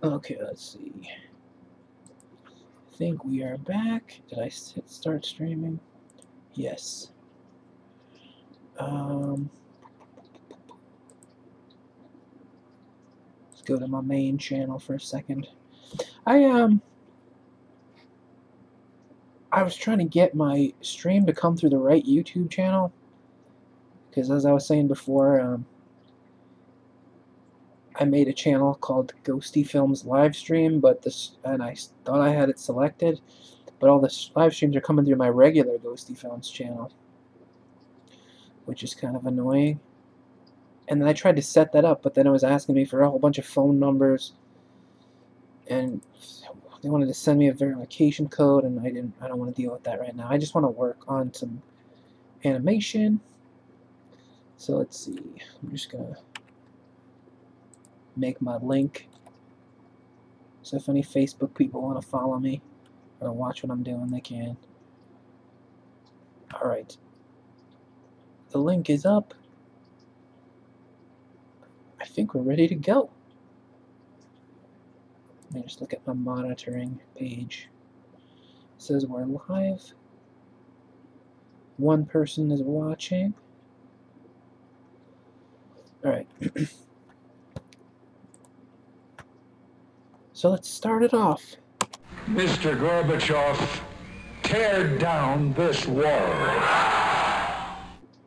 Okay, let's see. I think we are back. Did I start streaming? Yes. Let's go to my main channel for a second. I was trying to get my stream to come through the right YouTube channel, because as I was saying before, I made a channel called GhostyFilms Livestream, and I thought I had it selected, but all the live streams are coming through my regular GhostyFilms channel, which is kind of annoying. And then I tried to set that up, but then it was asking me for a whole bunch of phone numbers, and they wanted to send me a verification code, and I don't want to deal with that right now. I just want to work on some animation. So let's see. I'm just gonna make my link. So if any Facebook people want to follow me or watch what I'm doing, they can. Alright. The link is up. I think we're ready to go. Let me just look at my monitoring page. It says we're live. One person is watching. Alright. So let's start it off. Mr. Gorbachev, tear down this wall.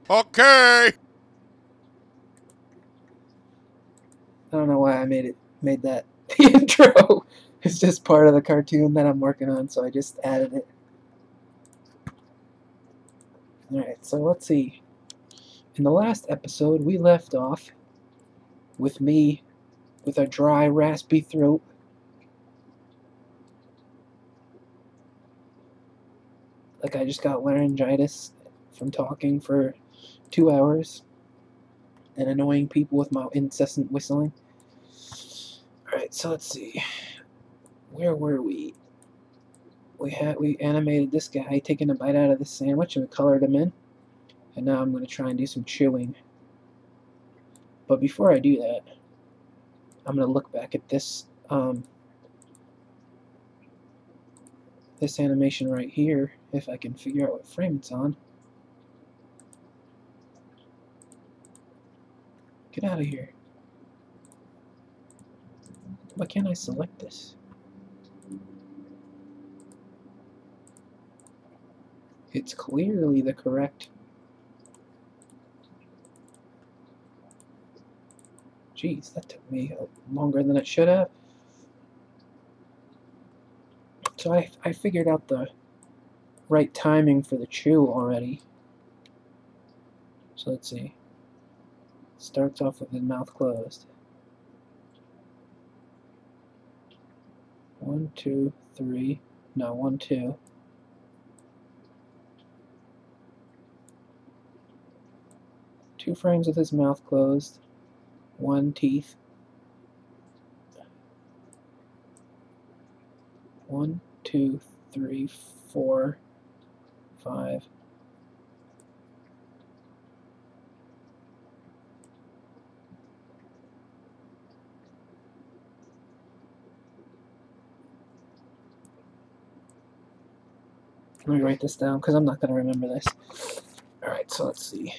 Okay. I don't know why I made that the intro. It's just part of the cartoon that I'm working on, so I just added it. Alright, so let's see. In the last episode, we left off with me with a dry, raspy throat. Like I just got laryngitis from talking for 2 hours and annoying people with my incessant whistling. Alright, so let's see. Where were we? We animated this guy taking a bite out of the sandwich and we colored him in. And now I'm going to try and do some chewing. But before I do that, I'm going to look back at this this animation right here, if I can figure out what frame it's on. Get out of here. Why can't I select this? It's clearly the correct... Jeez, that took me longer than it should have. So I figured out the right timing for the chew already. So let's see. Starts off with his mouth closed. 1, 2, 3. No, 1, 2. 2 frames with his mouth closed. 1 teeth. 1, 2, 3, 4, 5. Let me write this down because I'm not going to remember this. Alright, so let's see.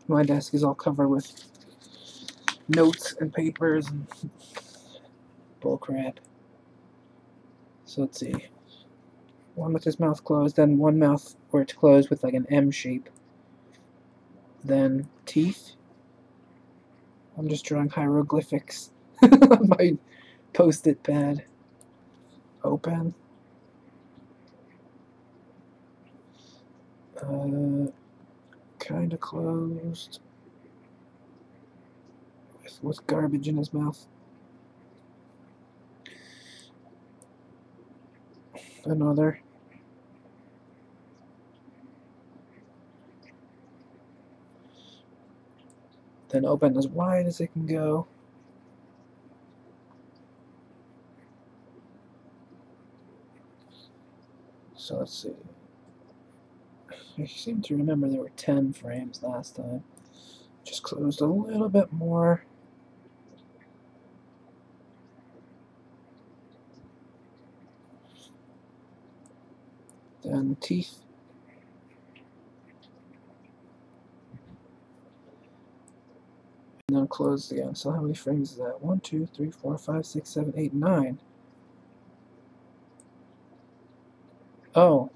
My desk is all covered with notes and papers and bullcrap. So let's see. One with his mouth closed, then one mouth where it's closed with like an M shape. Then teeth. I'm just drawing hieroglyphics on my post-it pad. Open. Kind of closed. With garbage in his mouth. Another. Then open as wide as it can go. So let's see. I seem to remember there were 10 frames last time. Just closed a little bit more. Then teeth. And then closed again. So how many frames is that? 1, 2, 3, 4, 5, 6, 7, 8, 9. Oh.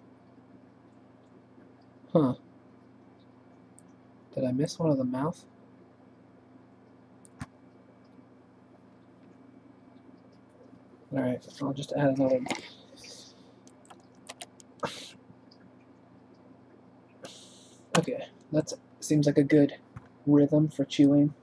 Huh. Did I miss one of the mouth? Alright, I'll just add another. Okay, that seems like a good rhythm for chewing.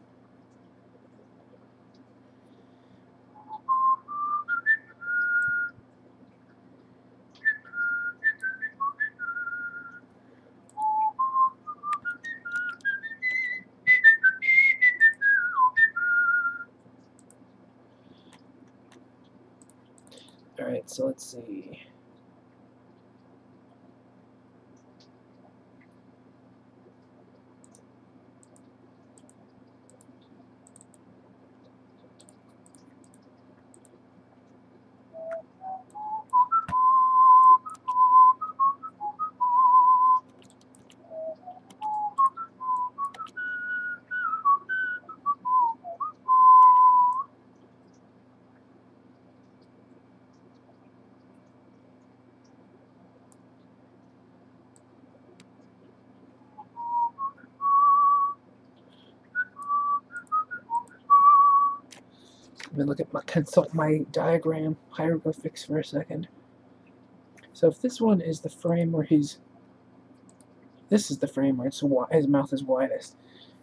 Alright, so let's see. Let me look at consult my diagram hieroglyphics for a second. So if this one is the frame where this is the frame where his mouth is widest.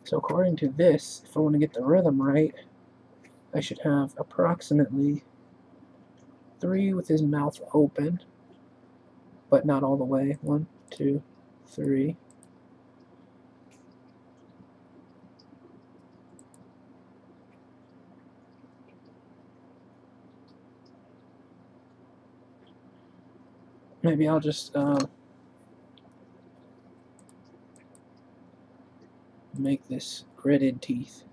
So according to this, if I want to get the rhythm right, I should have approximately 3 with his mouth open, but not all the way. 1, 2, 3. Maybe I'll just make this gritted teeth.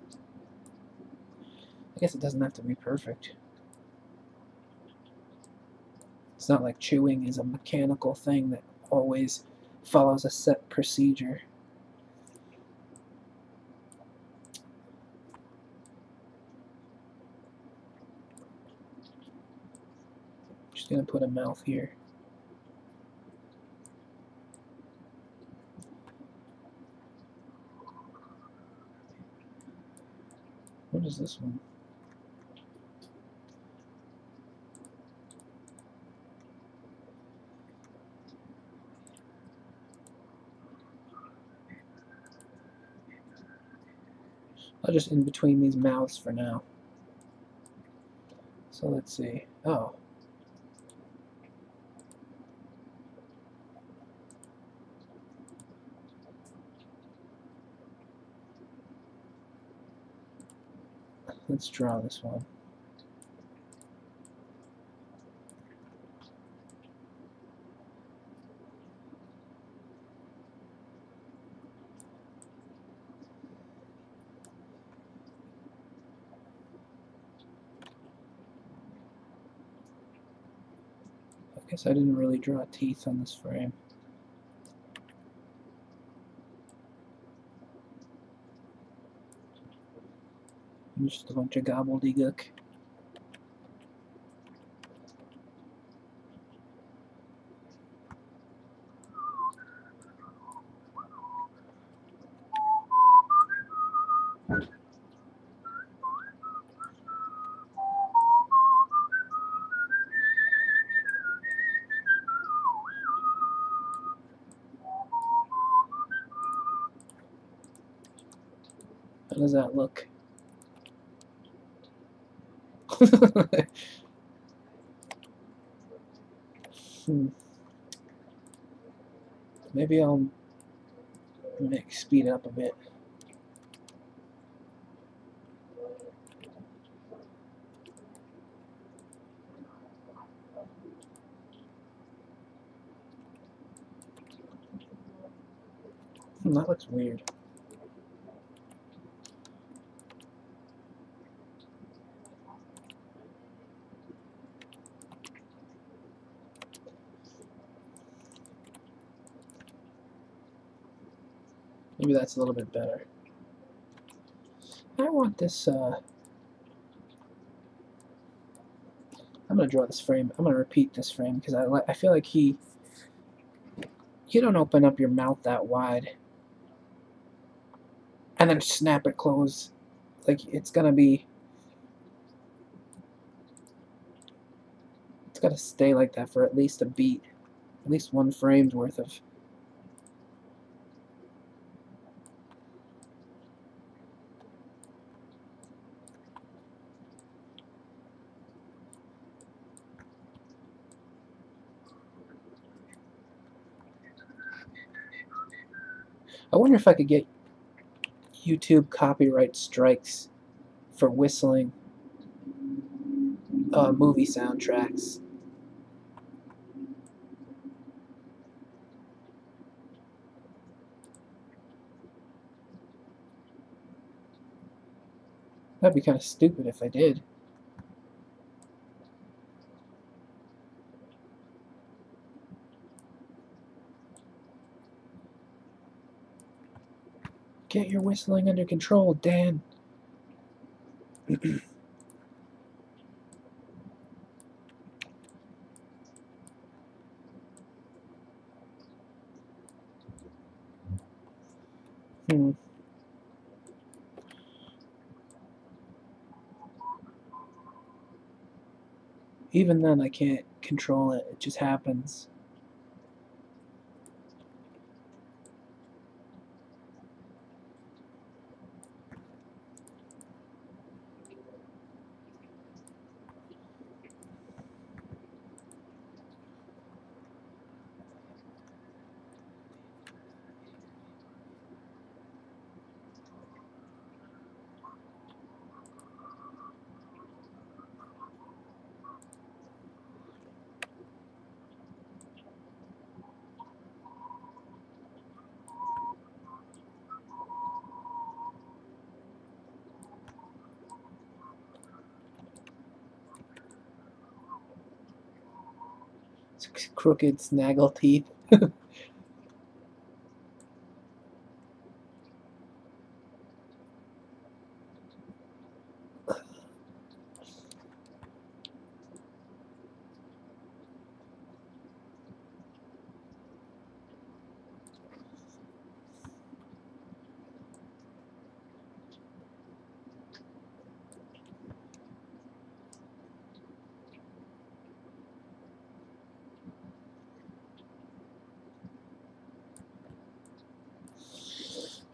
I guess it doesn't have to be perfect. It's not like chewing is a mechanical thing that always follows a set procedure. Just gonna put a mouth here. What is this one? I'll just in between these mouths for now. So let's see. Oh. Let's draw this one. I guess I didn't really draw teeth on this frame. Just a bunch of gobbledygook. How does that look? Maybe I'll speed it up a bit. That looks weird. Maybe that's a little bit better. I want this, I'm going to draw this frame. I'm going to repeat this frame because I feel like you don't open up your mouth that wide and then snap it closed. Like, it's going to be, it's got to stay like that for at least a beat. At least one frame's worth of. I wonder if I could get YouTube copyright strikes for whistling movie soundtracks. That'd be kind of stupid if I did. Get your whistling under control, Dan. Even then, I can't control it. It just happens. Crooked snaggle teeth.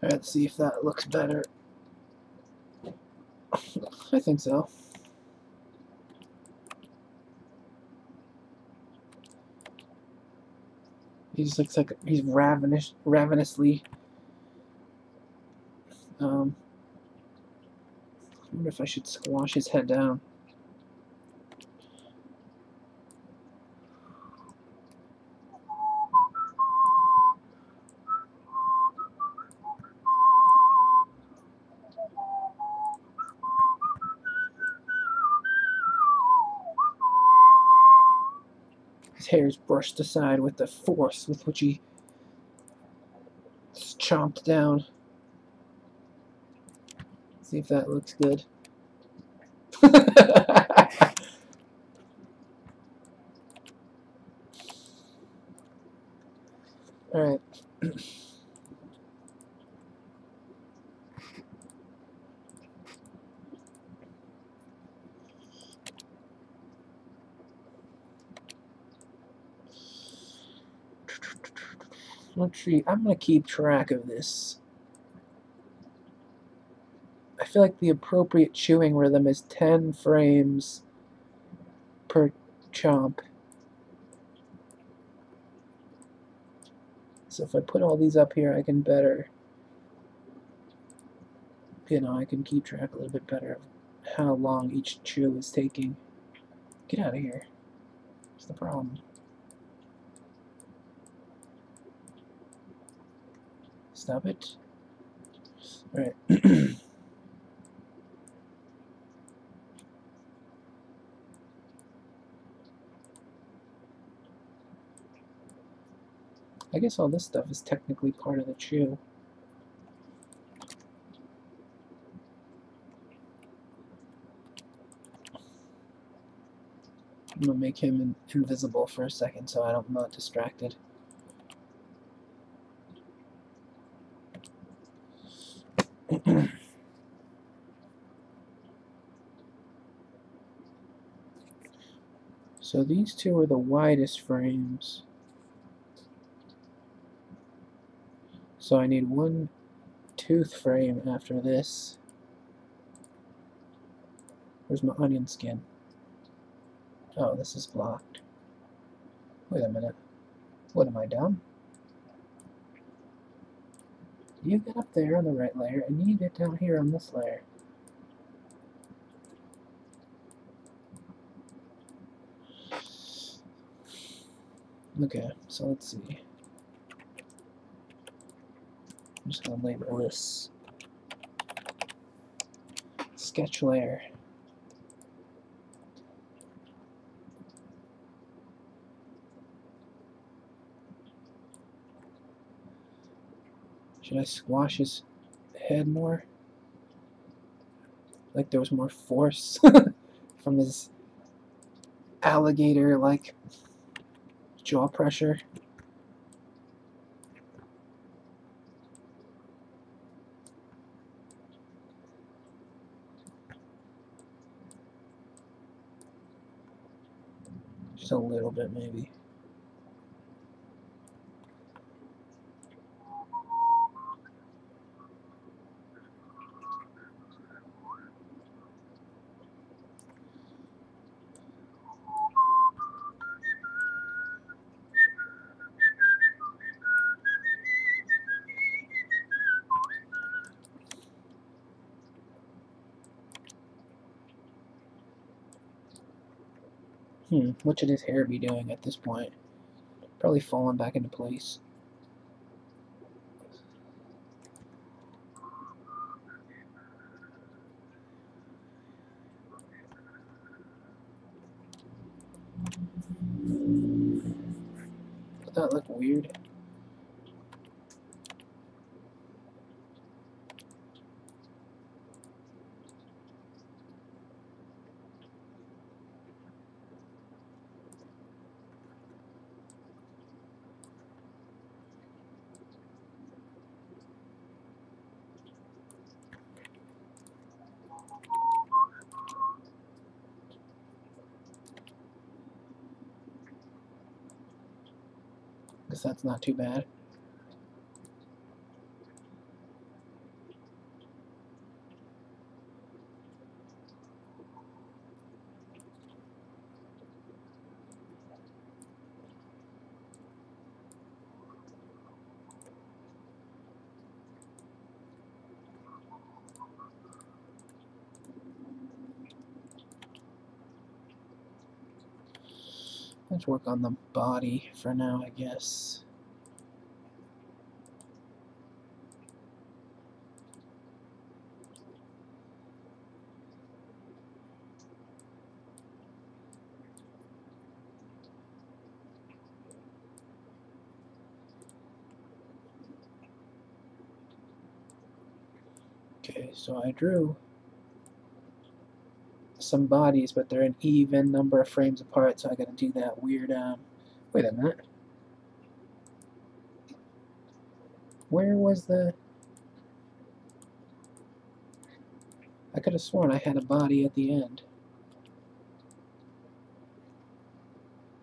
Alright, let's see if that looks better. I think so. He just looks like he's ravenously. I wonder if I should squash his head down. His hair is brushed aside with the force with which he chomped down. See if that looks good. Alright. Let's see. I'm going to keep track of this. I feel like the appropriate chewing rhythm is 10 frames per chomp. So if I put all these up here, I can better, I can keep track a little bit better of how long each chew is taking. Get out of here. What's the problem? Stop it. Alright. I guess all this stuff is technically part of the chew. I'm going to make him invisible for a second so I'm not distracted. So these two are the widest frames. So I need one tooth frame after this. Where's my onion skin? Oh, this is blocked. Wait a minute. What, am I dumb? You get up there on the right layer, and you get down here on this layer. Okay, so let's see. I'm just going to label this sketch layer. Should I squash his head more? Like there was more force from his alligator-like jaw pressure. Just a little bit, maybe. What should his hair be doing at this point? Probably falling back into place. Does that look weird? Guess that's not too bad. Let's work on the body for now, I guess. Okay, so I drew some bodies, but they're an even number of frames apart, so I gotta do that weird, wait a minute. Where was the... I could have sworn I had a body at the end.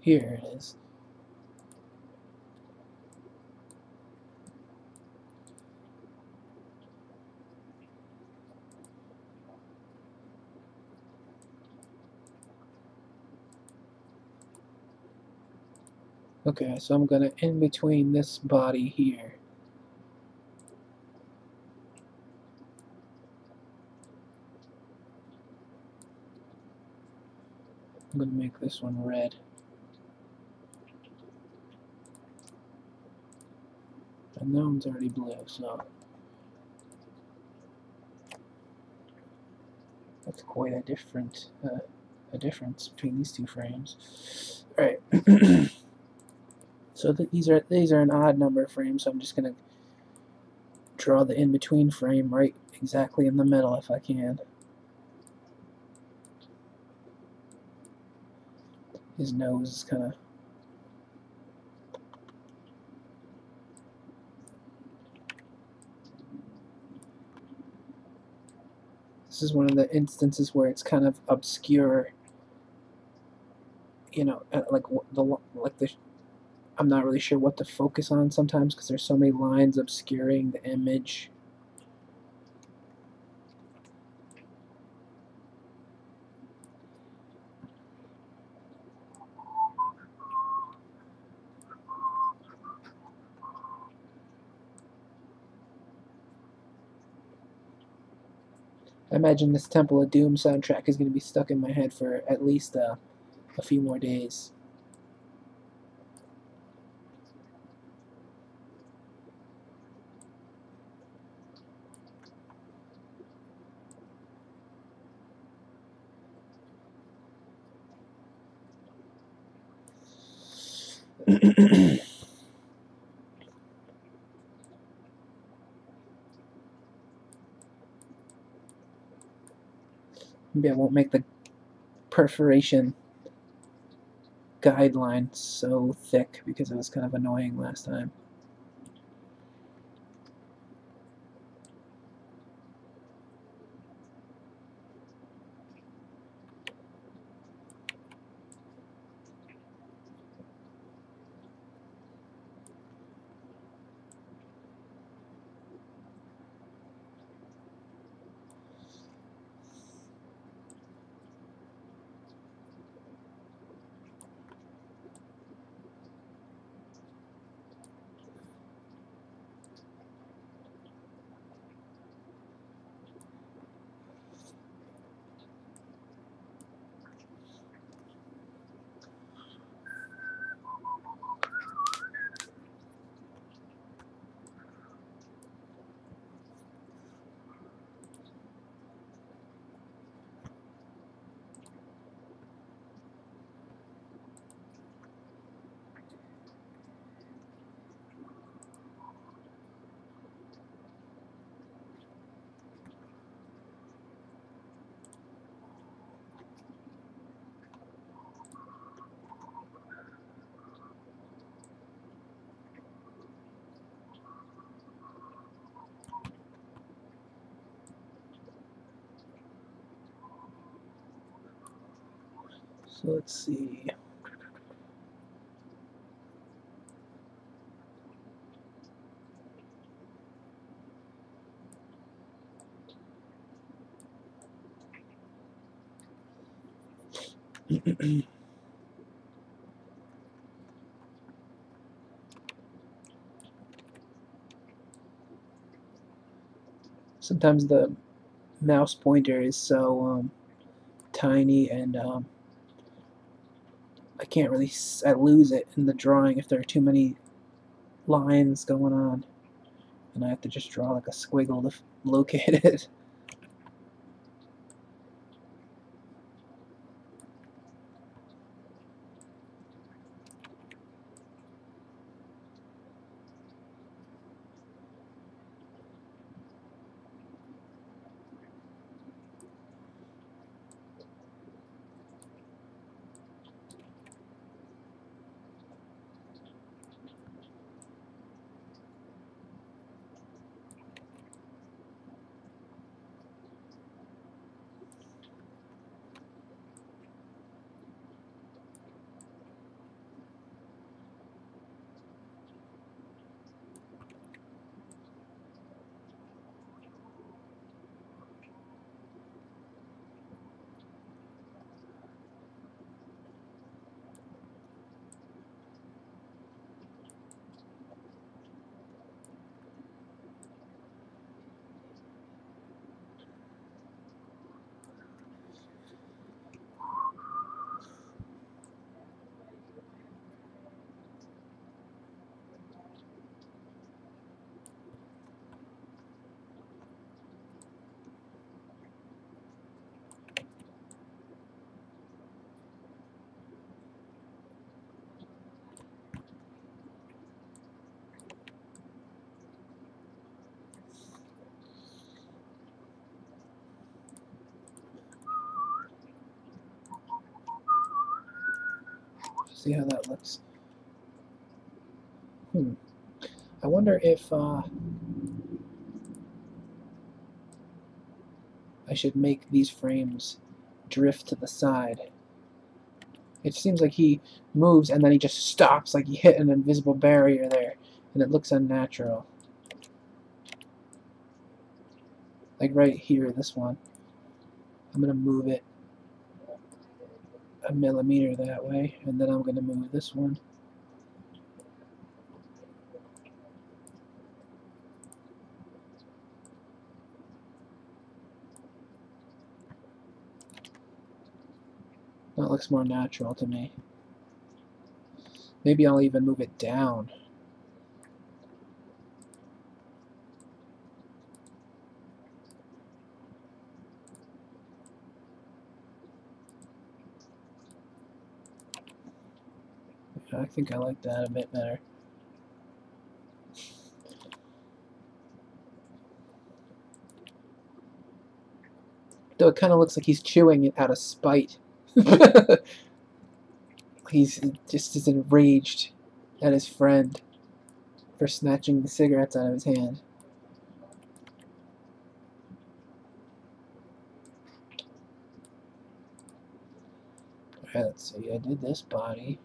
Here it is. Okay, so I'm gonna in between this body here. I'm gonna make this one red. And that one's already blue, so that's quite a difference between these two frames. All right. So these are an odd number of frames, so I'm just gonna draw the in-between frame right exactly in the middle if I can. His nose is kind of... This is one of the instances where it's kind of obscure. You know, I'm not really sure what to focus on sometimes because there's so many lines obscuring the image. I imagine this Temple of Doom soundtrack is going to be stuck in my head for at least a few more days. Maybe I won't make the perforation guideline so thick because it was kind of annoying last time. So let's see. Sometimes the mouse pointer is so tiny and I can't really, I lose it in the drawing if there are too many lines going on, and I have to just draw like a squiggle to locate it. See how that looks. I wonder if I should make these frames drift to the side. It seems like he moves and then he just stops, like he hit an invisible barrier there, and it looks unnatural. Like right here, this one. I'm going to move it a millimeter that way, and then I'm going to move this one. That looks more natural to me. Maybe I'll even move it down. I think I like that a bit better. Though it kind of looks like he's chewing it out of spite. He's just as enraged at his friend for snatching the cigarettes out of his hand. Alright, let's see. I did this body.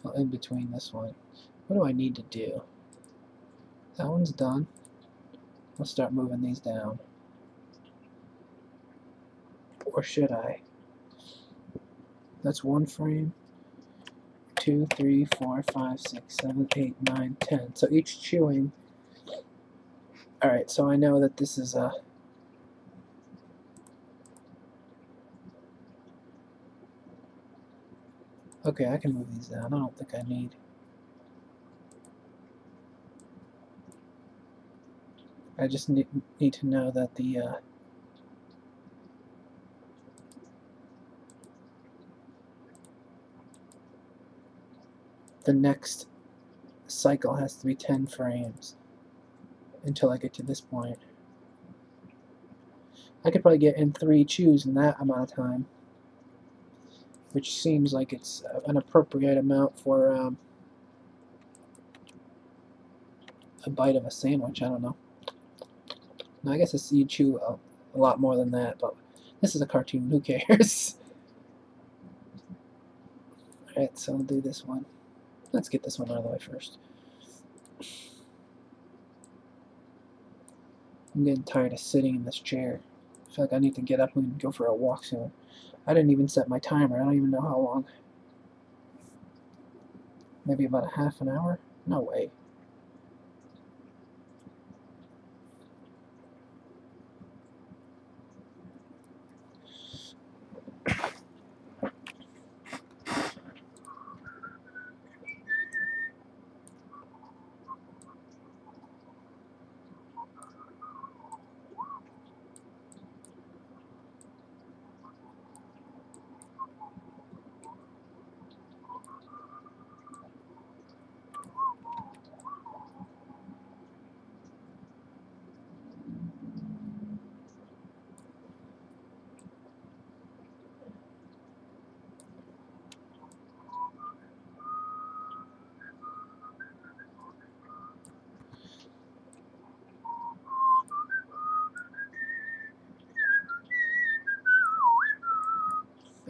Well, in between this one. What do I need to do? That one's done. I'll start moving these down. Or should I? That's one frame. 2, 3, 4, 5, 6, 7, 8, 9, 10. So each chewing. Alright, so I know that this is a... Okay, I can move these down. I don't think I need... I just need to know that the next cycle has to be 10 frames until I get to this point. I could probably get in 3 chews in that amount of time, which seems like it's an appropriate amount for a bite of a sandwich. I don't know. No, I guess you chew a lot more than that, but this is a cartoon. Who cares? Alright, so I'll do this one. Let's get this one out of the way first. I'm getting tired of sitting in this chair. I feel like I need to get up and go for a walk soon. I didn't even set my timer. I don't even know how long. Maybe about a half an hour? No way.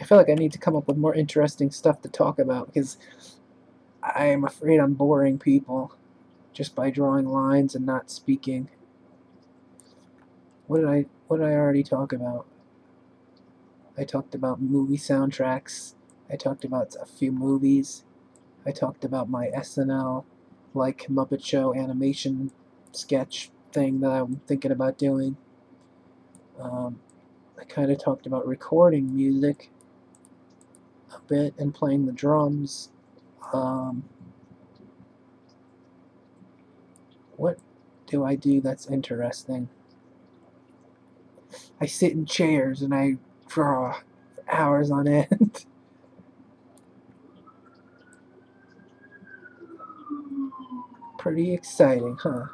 I feel like I need to come up with more interesting stuff to talk about because I am afraid I'm boring people just by drawing lines and not speaking. What did I already talk about? I talked about movie soundtracks. I talked about a few movies. I talked about my SNL like Muppet Show animation sketch thing that I'm thinking about doing. I kind of talked about recording music a bit and playing the drums. What do I do that's interesting? I sit in chairs and I draw for hours on end. Pretty exciting, huh?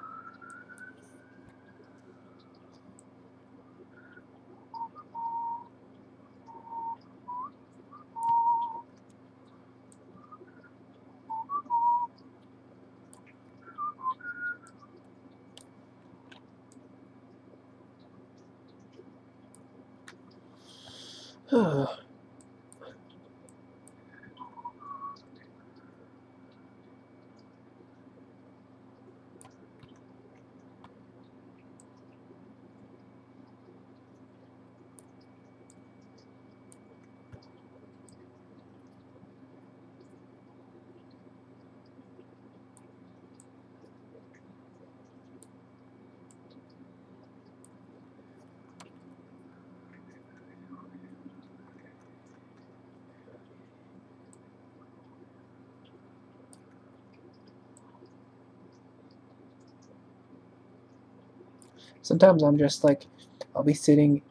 Sometimes I'm just like, I'll be sitting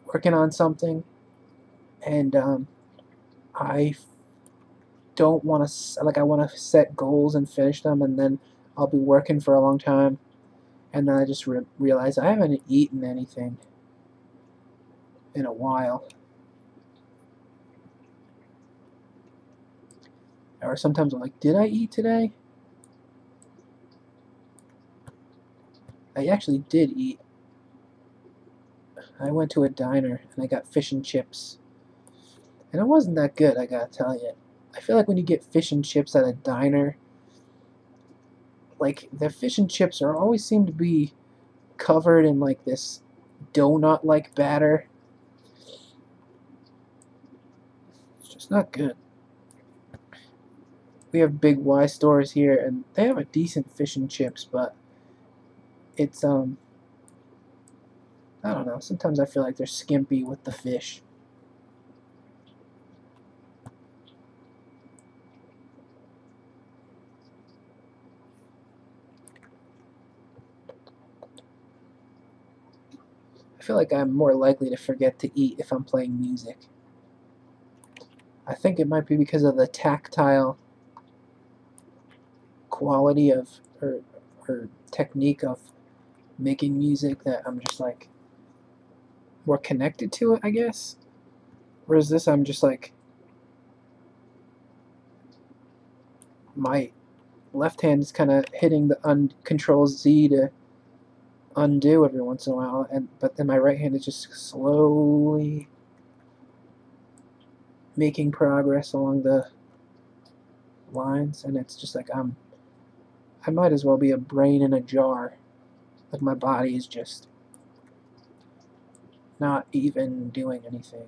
working on something, and I don't want to, like, I want to set goals and finish them, and then I'll be working for a long time, and then I just realize I haven't eaten anything in a while. Or sometimes I'm like, did I eat today? I actually did eat. I went to a diner and I got fish and chips. And it wasn't that good, I gotta tell you. I feel like when you get fish and chips at a diner, like, the fish and chips are always seem to be covered in like this donut-like batter. It's just not good. We have Big Y stores here, and they have a decent fish and chips, but it's I don't know. Sometimes I feel like they're skimpy with the fish. I feel like I'm more likely to forget to eat if I'm playing music. I think it might be because of the tactile quality of, or technique of making music, that I'm just like more connected to it, I guess. Whereas this, I'm just like, my left hand is kind of hitting the Control Z to undo every once in a while, but then my right hand is just slowly making progress along the lines, and it's just like I might as well be a brain in a jar. Like, my body is just not even doing anything.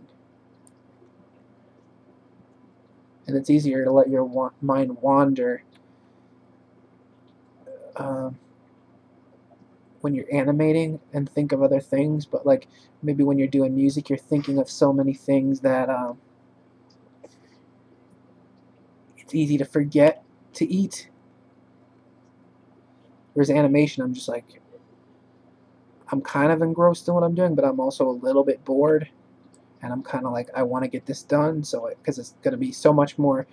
And it's easier to let your mind wander when you're animating and think of other things, but like maybe when you're doing music, you're thinking of so many things that it's easy to forget to eat. Whereas animation, I'm just like, I'm kind of engrossed in what I'm doing, but I'm also a little bit bored, and I'm kind of like, I want to get this done, so because it's going to be so much more,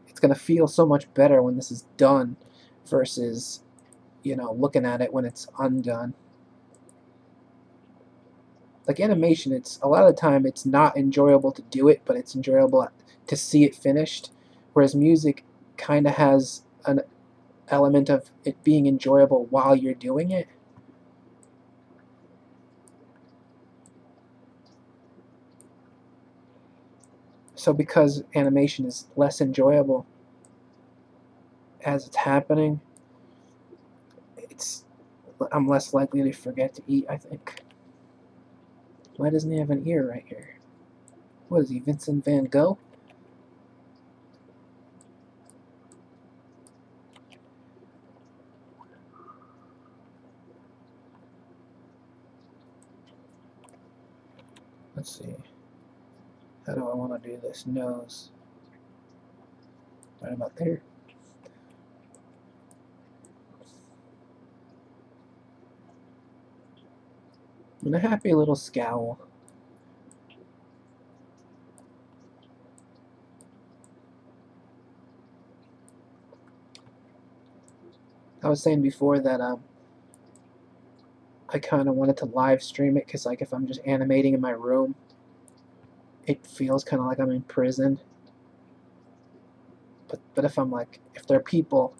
it's going to feel so much better when this is done versus, you know, looking at it when it's undone. Like animation, it's a lot of the time it's not enjoyable to do it, but it's enjoyable to see it finished. Whereas music kind of has an element of it being enjoyable while you're doing it. So because animation is less enjoyable as it's happening, I'm less likely to forget to eat, I think. Why doesn't he have an ear right here? What is he, Vincent van Gogh? Let's see. How do I want to do this? Nose. Right about there. And a happy little scowl. I was saying before that I kind of wanted to live stream it, because like if I'm just animating in my room, it feels kind of like I'm in prison. But if I'm like, if there are people,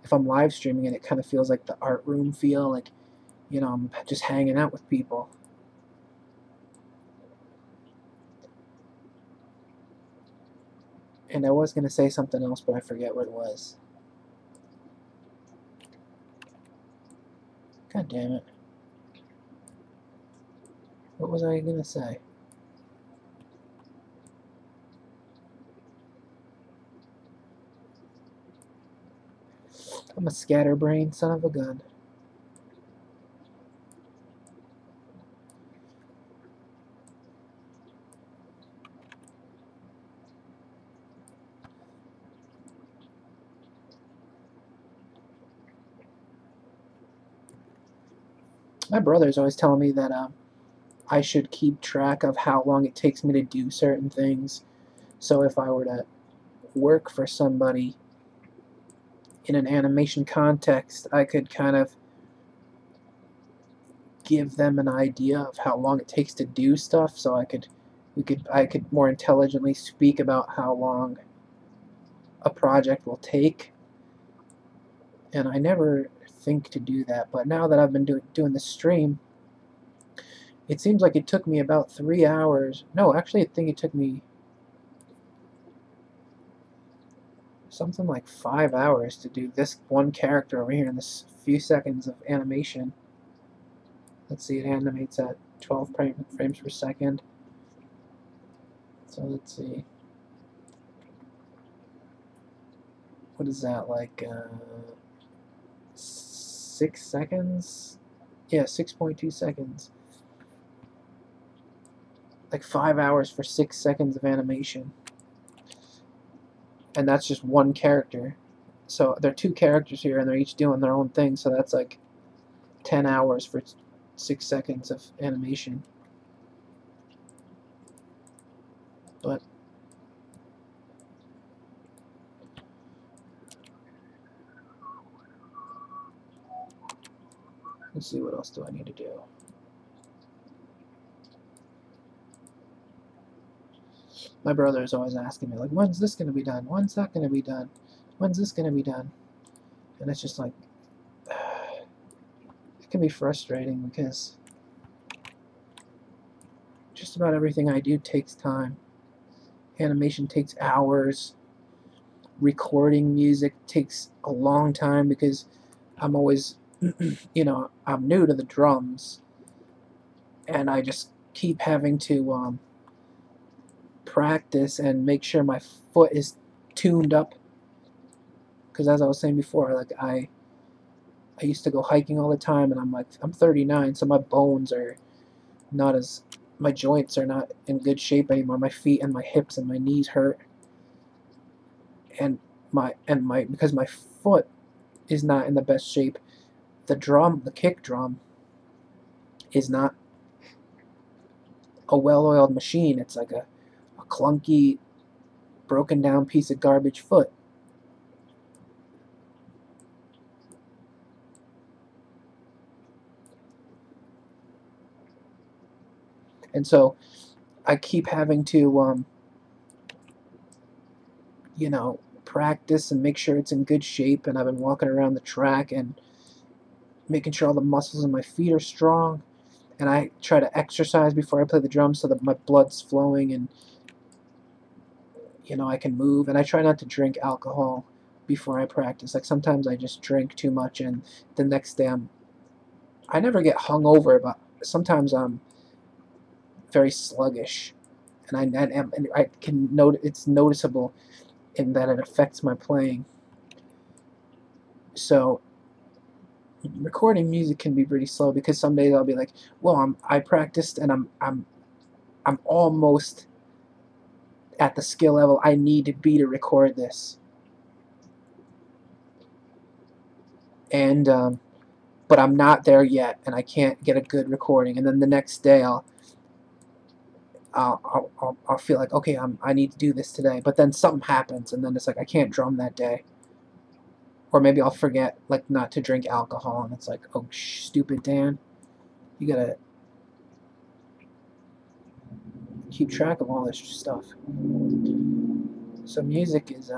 if I'm live streaming it, it kind of feels like the art room feel, like, you know, I'm just hanging out with people. And I was going to say something else, but I forget what it was. God damn it. What was I going to say? I'm a scatterbrain son of a gun. My brother's always telling me that I should keep track of how long it takes me to do certain things. So if I were to work for somebody in an animation context, I could kind of give them an idea of how long it takes to do stuff, so I could more intelligently speak about how long a project will take. And I never think to do that, but now that I've been doing the stream, it seems like it took me about 3 hours. No, actually I think it took me something like 5 hours to do this one character over here in this few seconds of animation. Let's see, it animates at 12 frames per second. So let's see. What is that, like 6 seconds? Yeah, 6.2 seconds. Like 5 hours for 6 seconds of animation. And that's just one character. So there are 2 characters here, and they're each doing their own thing, so that's like 10 hours for 6 seconds of animation. But let's see, what else do I need to do? My brother is always asking me, like, when's this going to be done? When's that going to be done? When's this going to be done? And it's just like, it can be frustrating because just about everything I do takes time. Animation takes hours. Recording music takes a long time because I'm always, I'm new to the drums, and I just keep having to practice and make sure my foot is tuned up. Because as I was saying before, like I used to go hiking all the time, and I'm 39, so my bones are not as, my joints are not in good shape anymore. My feet and my hips and my knees hurt, and because my foot is not in the best shape. The kick drum is not a well-oiled machine. It's like a clunky, broken down piece of garbage foot. And so I keep having to practice and make sure it's in good shape, and I've been walking around the track and making sure all the muscles in my feet are strong, and I try to exercise before I play the drums so that my blood's flowing and I can move. And I try not to drink alcohol before I practice. Like sometimes I just drink too much, and the next day I never get hungover, but sometimes I'm very sluggish, and I can note it's noticeable in that it affects my playing. So recording music can be pretty slow because some days I'll be like, well, I practiced and I'm almost at the skill level I need to be to record this, and but I'm not there yet, and I can't get a good recording. And then the next day I'll feel like, okay, I need to do this today, but then something happens, and then it's like I can't drum that day. Or maybe I'll forget, like, not to drink alcohol, and it's like, oh, stupid Dan, you gotta keep track of all this stuff. So music is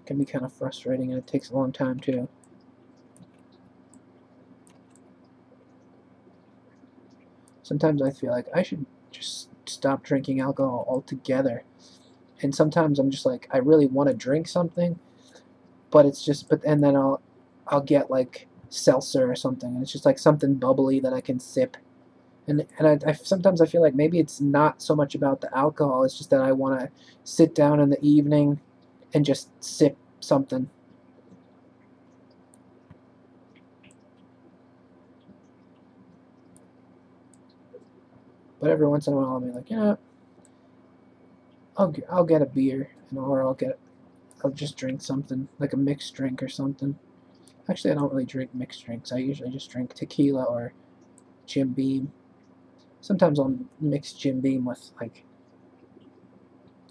can be kind of frustrating, and it takes a long time too. Sometimes I feel like I should just stop drinking alcohol altogether, and sometimes I'm just like, I really want to drink something, but it's just, and then I'll get like seltzer or something, and it's just like something bubbly that I can sip. And I sometimes I feel like maybe it's not so much about the alcohol, it's just that I want to sit down in the evening and just sip something. But every once in a while I'll be like, yeah, I'll get a beer, or I'll just drink something, like a mixed drink or something. Actually, I don't really drink mixed drinks. I usually just drink tequila or Jim Beam. Sometimes I'll mix Jim Beam with like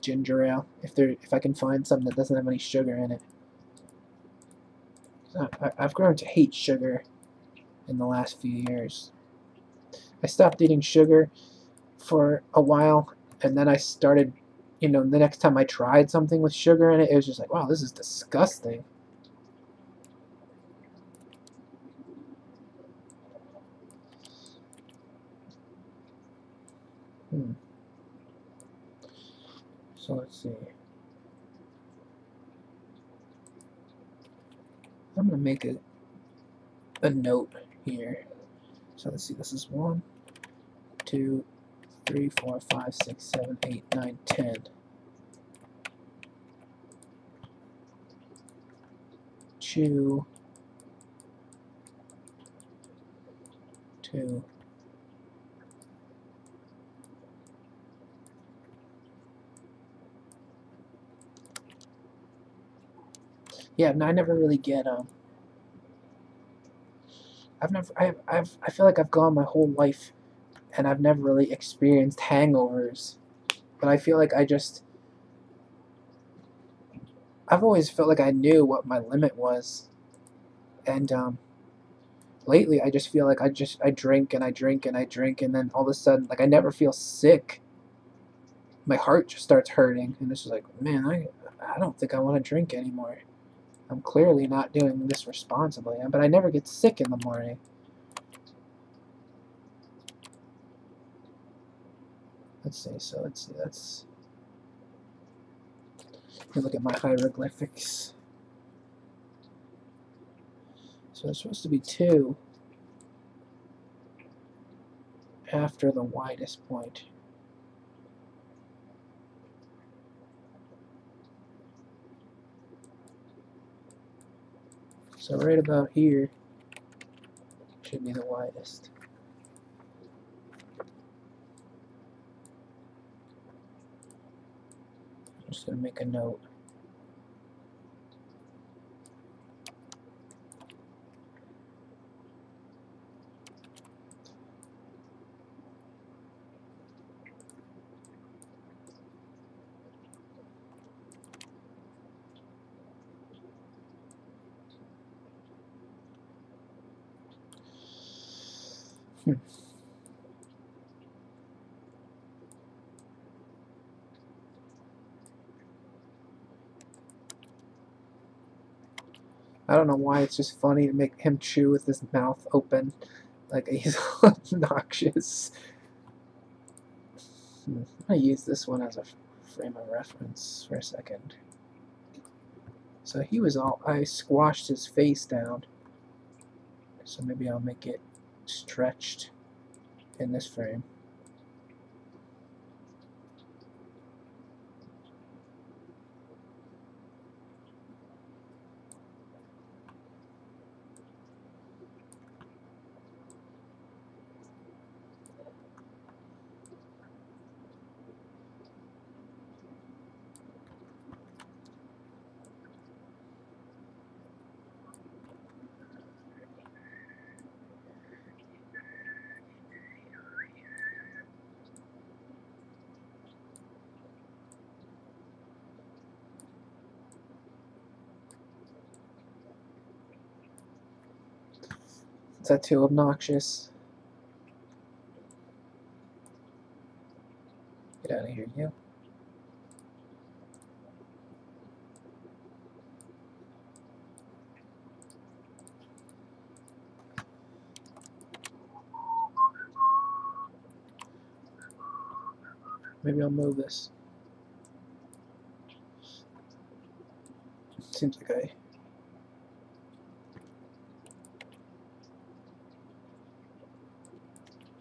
ginger ale if I can find something that doesn't have any sugar in it. I've grown to hate sugar in the last few years. I stopped eating sugar for a while, and then I started, the next time I tried something with sugar in it, it was just like, wow, this is disgusting. So let's see. I'm going to make a note here. So let's see, this is 1, 2, 3, 4, 5, 6, 7, 8, 9, 10. Chew. 2. Yeah, no, I never really get I feel like I've gone my whole life and I've never really experienced hangovers. But I feel like I've always felt like I knew what my limit was. And lately I just feel like I drink and I drink and I drink, and then all of a sudden, like, I never feel sick. My heart just starts hurting, and it's just like, man, I don't think I want to drink anymore. I'm clearly not doing this responsibly, but I never get sick in the morning. Let's see, let's look at my hieroglyphics. So there's supposed to be 2 after the widest point. So right about here should be the widest. I'm just going to make a note. I don't know why it's just funny to make him chew with his mouth open, like he's obnoxious. I'm gonna use this one as a frame of reference for a second. So I squashed his face down. So maybe I'll make it stretched in this frame. Is that too obnoxious? Get out of here, you. Maybe I'll move this. Seems like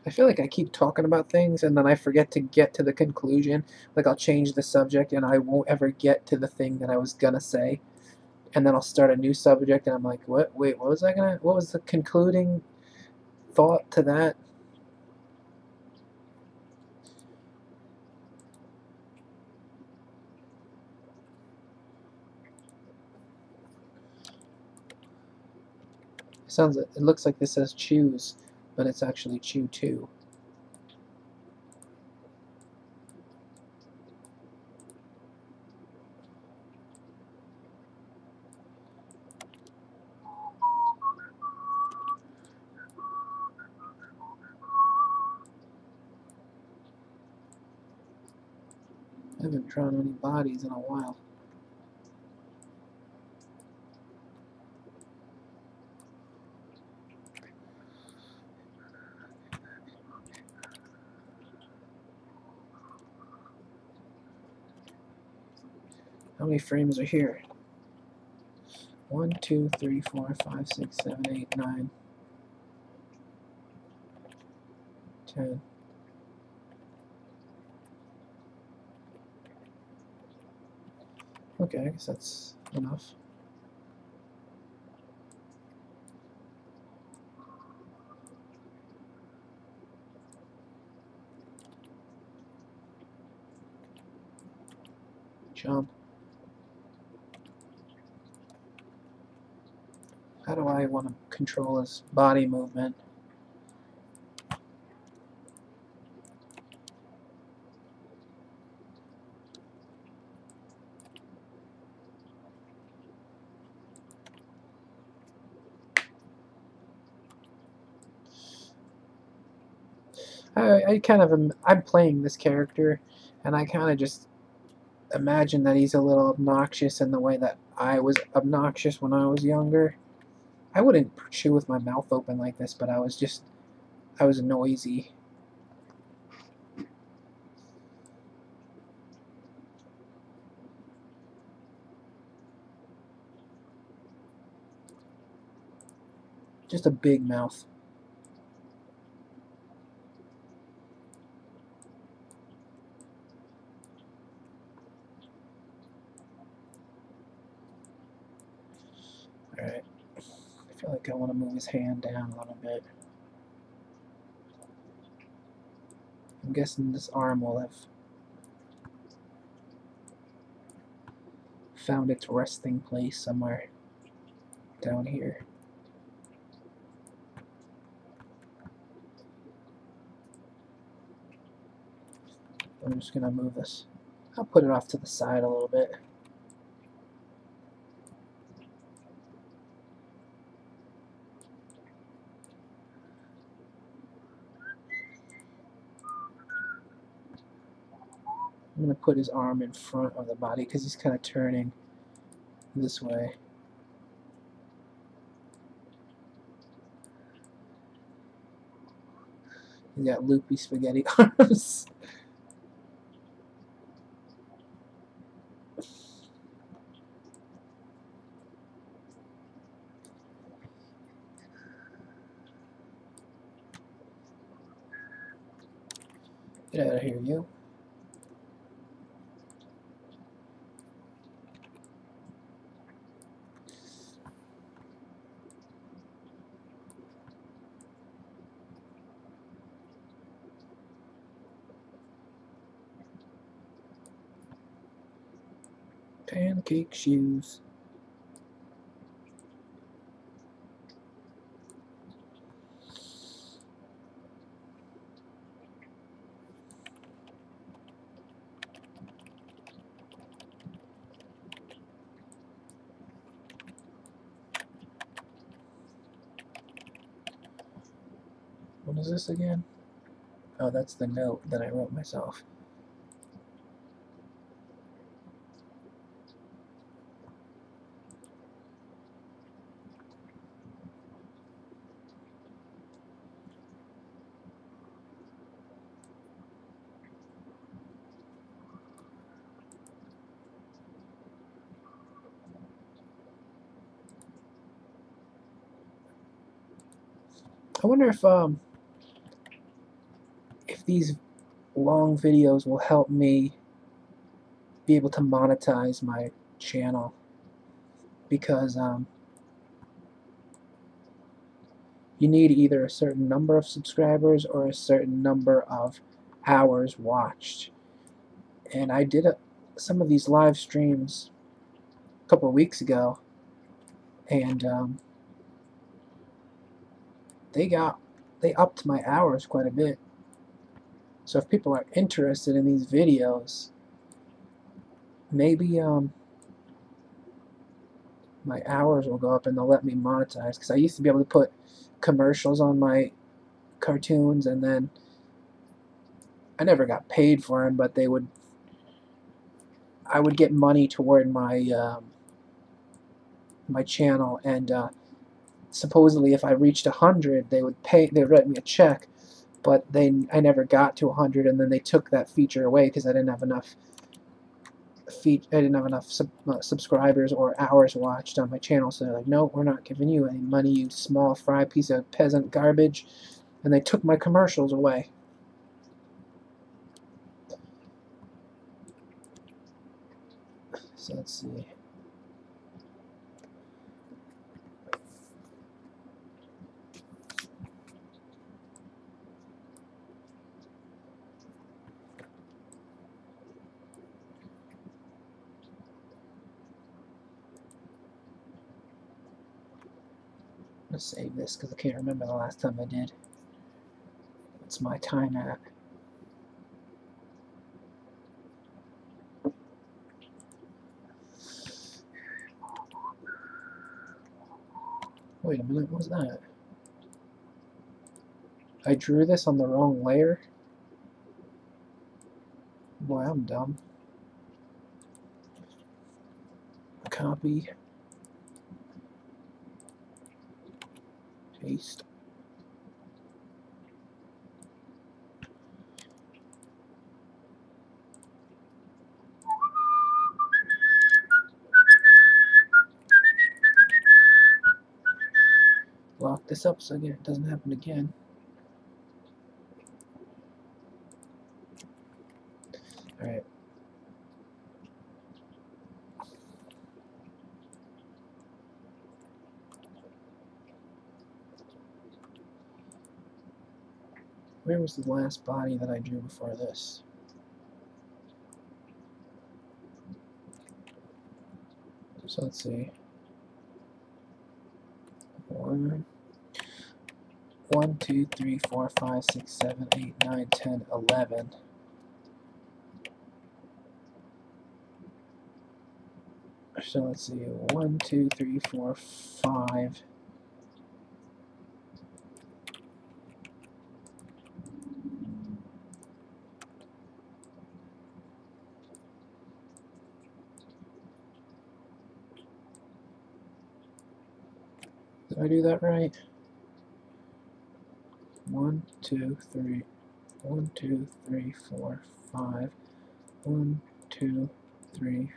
I feel like I keep talking about things and then I forget to get to the conclusion. Like I'll change the subject and I won't ever get to the thing that I was gonna say. And then I'll start a new subject and I'm like, what? Wait, what was the concluding thought to that? It looks like this says choose, but it's actually chew 2. I haven't drawn any bodies in a while. How many frames are here? 1, 2, 3, 4, 5, 6, 7, 8, 9, 10. Okay, I guess that's enough. Jump. How do I want to control his body movement? I kind of am, I'm playing this character, and I kind of just imagine that he's a little obnoxious in the way that I was obnoxious when I was younger. I wouldn't chew with my mouth open like this, but I was noisy. Just a big mouth. Alright. I feel like I want to move his hand down a little bit. I'm guessing this arm will have found its resting place somewhere down here. I'm just going to move this. I'll put it off to the side a little bit. I'm going to put his arm in front of the body because he's kind of turning this way. He's got loopy spaghetti arms. Get out of here, you. Pancake shoes. What is this again? Oh, that's the note that I wrote myself. I wonder if these long videos will help me be able to monetize my channel, because you need either a certain number of subscribers or a certain number of hours watched. And I did some of these live streams a couple of weeks ago, and they upped my hours quite a bit. So if people are interested in these videos, maybe my hours will go up and they'll let me monetize. Because I used to be able to put commercials on my cartoons, and then I never got paid for them, but I would get money toward my my channel, and supposedly if I reached 100, they would write me a check, but I never got to 100, and then they took that feature away because I didn't have enough subscribers or hours watched on my channel. So they're like, no, we're not giving you any money, you small fry piece of peasant garbage, and they took my commercials away. So let's see. I'm going to save this because I can't remember the last time I did. What's my time at? Wait a minute, what was that? I drew this on the wrong layer? Boy, I'm dumb. Copy. Paste. Lock this up so it doesn't happen again. Alright. Where was the last body that I drew before this? So let's see. 1, 2, 3, 4, 5, 6, 7, 8, 9, 10, 11. So let's see. 1, 2, 3, 4, 5. Did I do that right? 1, 2, 3. 1, 2, 3, 4, 5. 1, 2, 3,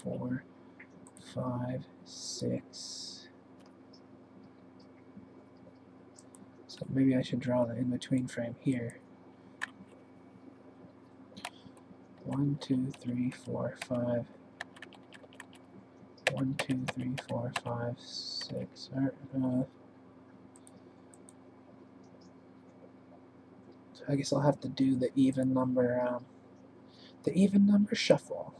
4, 5, 6. So maybe I should draw the in-between frame here. 1, 2, 3, 4, 5. 1, 2, 3, 4, 5, 6. So I guess I'll have to do the even number shuffle.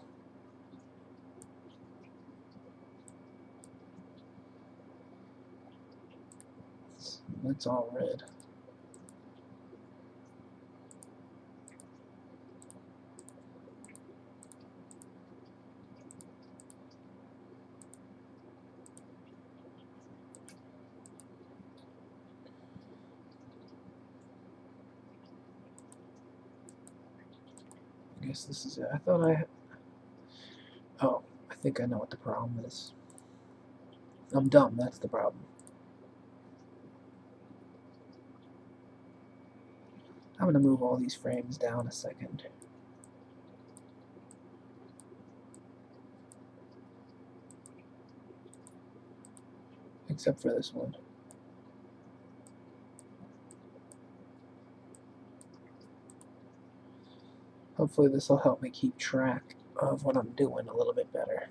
It's all red. I guess this is it. I thought oh, I think I know what the problem is. I'm dumb, that's the problem. I'm going to move all these frames down a second. except for this one. Hopefully this will help me keep track of what I'm doing a little bit better.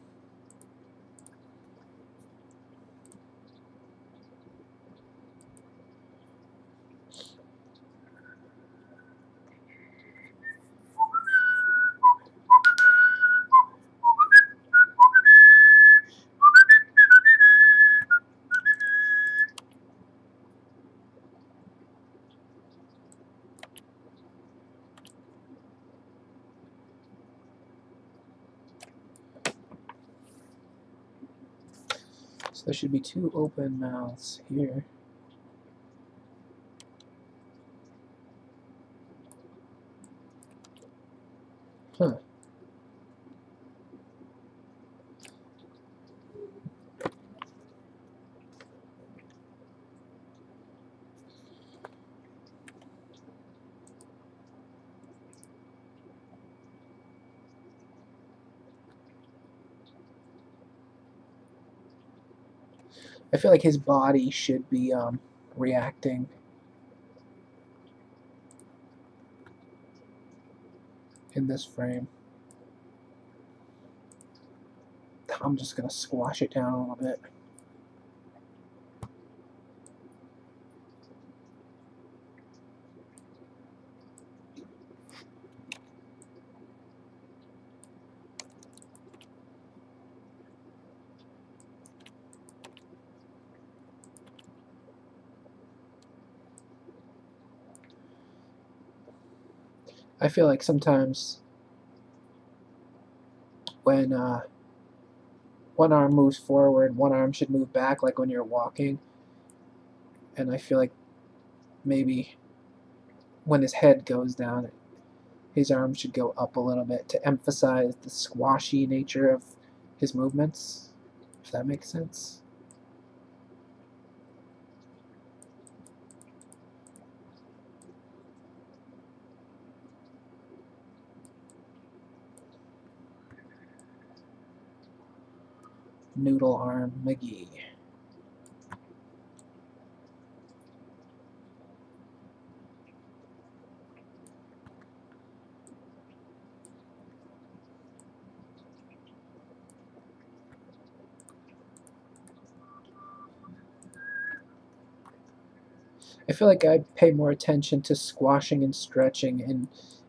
So there should be 2 open mouths here. Huh. I feel like his body should be reacting in this frame. I'm just going to squash it down a little bit. I feel like sometimes when one arm moves forward, one arm should move back, like when you're walking. And I feel like maybe when his head goes down, his arm should go up a little bit to emphasize the squashy nature of his movements, if that makes sense. Noodle Arm McGee. I feel like I pay more attention to squashing and stretching in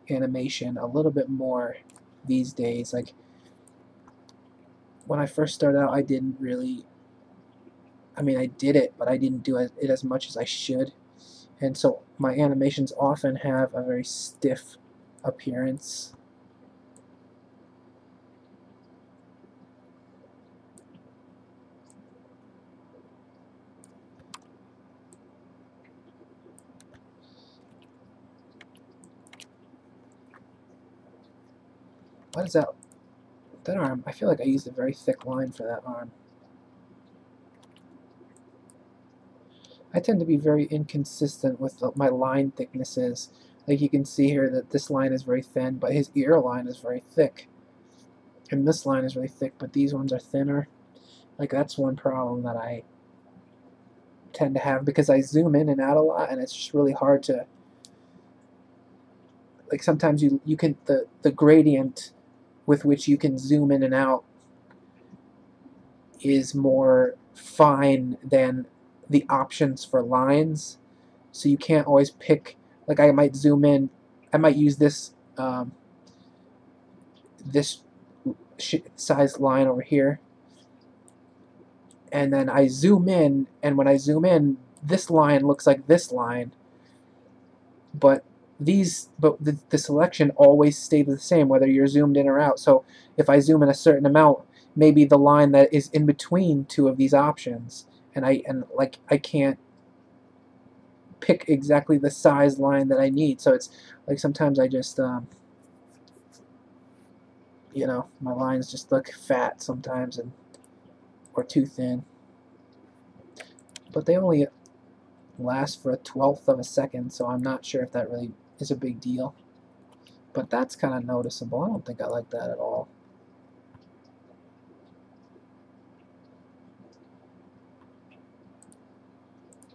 animation a little bit more these days. Like when I first started out, I didn't really, I mean, I did it, but I didn't do it as much as I should. And so my animations often have a very stiff appearance. What is that? That arm, I feel like I used a very thick line for that arm. I tend to be very inconsistent with my line thicknesses. Like you can see here that this line is very thin, but his ear line is very thick. And this line is really thick, but these ones are thinner. Like that's one problem that I tend to have because I zoom in and out a lot, and it's just really hard to, like sometimes you can, the gradient with which you can zoom in and out is more fine than the options for lines, so you can't always pick. Like I might zoom in, I might use this this size line over here, and then I zoom in, and when I zoom in, this line looks like this line, but the selection always stays the same whether you're zoomed in or out. So if I zoom in a certain amount, maybe the line that is in between two of these options, and I can't pick exactly the size line that I need. So it's like sometimes I just you know, my lines just look fat sometimes or too thin. But they only last for 1/12 of a second, so I'm not sure if that really is a big deal. But that's kind of noticeable. I don't think I like that at all.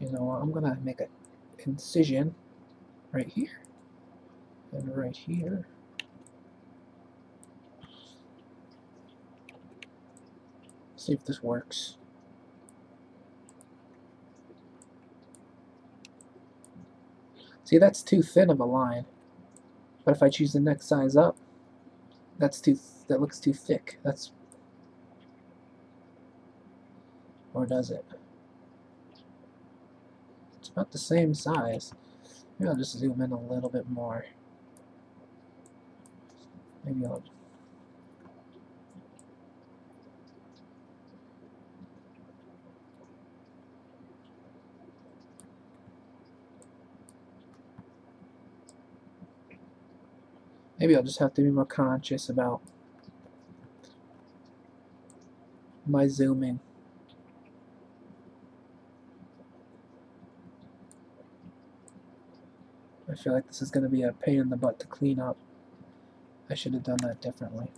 You know what, I'm gonna make an incision right here and right here. See if this works. See, that's too thin of a line. But if I choose the next size up, that looks too thick. Or does it? It's about the same size. Maybe I'll just zoom in a little bit more. Maybe I'll... Maybe I'll just have to be more conscious about my zooming. I feel like this is going to be a pain in the butt to clean up. I should have done that differently.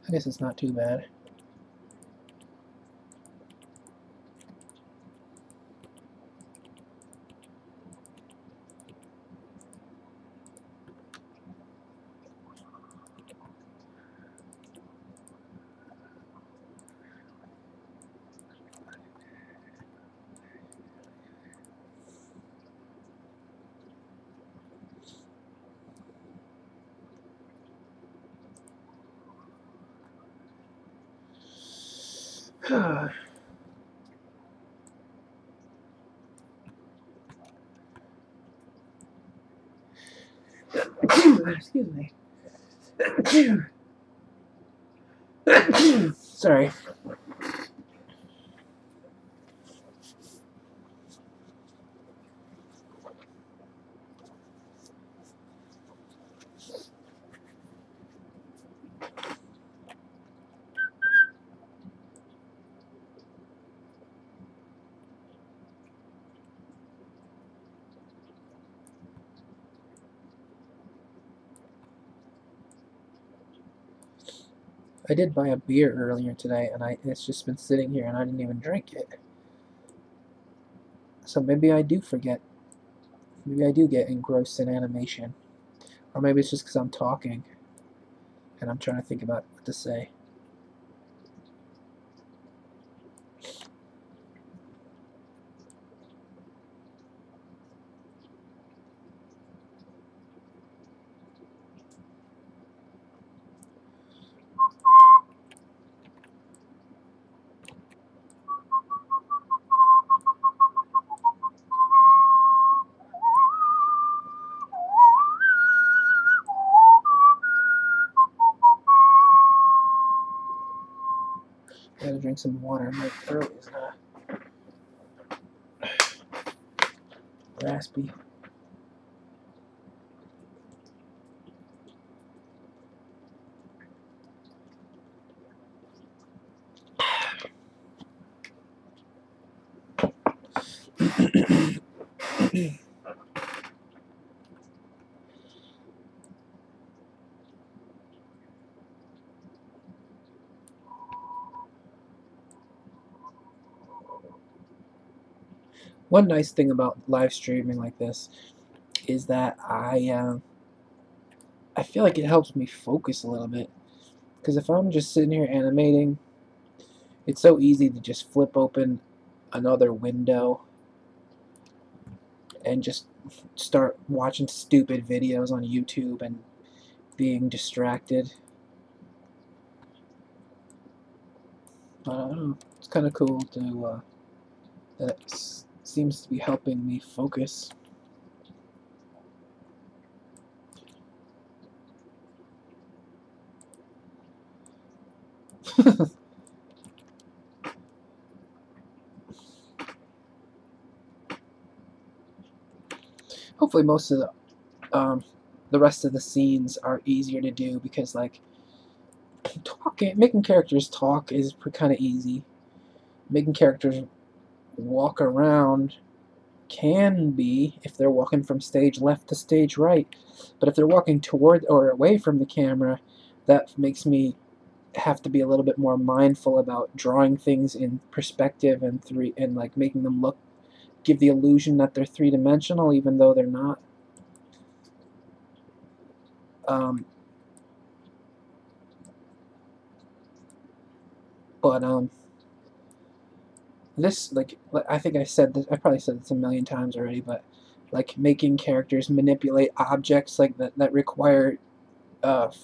I guess it's not too bad. Excuse me. Sorry. I did buy a beer earlier today, and it's just been sitting here, and I didn't even drink it. So maybe I do forget. Maybe I do get engrossed in animation. Or maybe it's just because I'm talking, and I'm trying to think about what to say. I gotta drink some water. My throat is raspy. One nice thing about live streaming like this is that I feel like it helps me focus a little bit. Because if I'm just sitting here animating, it's so easy to just flip open another window and just start watching stupid videos on YouTube and being distracted. But I don't know, it's kind of cool to that it seems to be helping me focus. Hopefully most of the rest of the scenes are easier to do, because like making characters talk is kind of easy. Making characters walk around can be if they're walking from stage left to stage right. But if they're walking toward or away from the camera, that makes me have to be a little bit more mindful about drawing things in perspective and like making them give the illusion that they're three-dimensional even though they're not. But this, like I think I said this, I probably said this a million times already, but like making characters manipulate objects like that require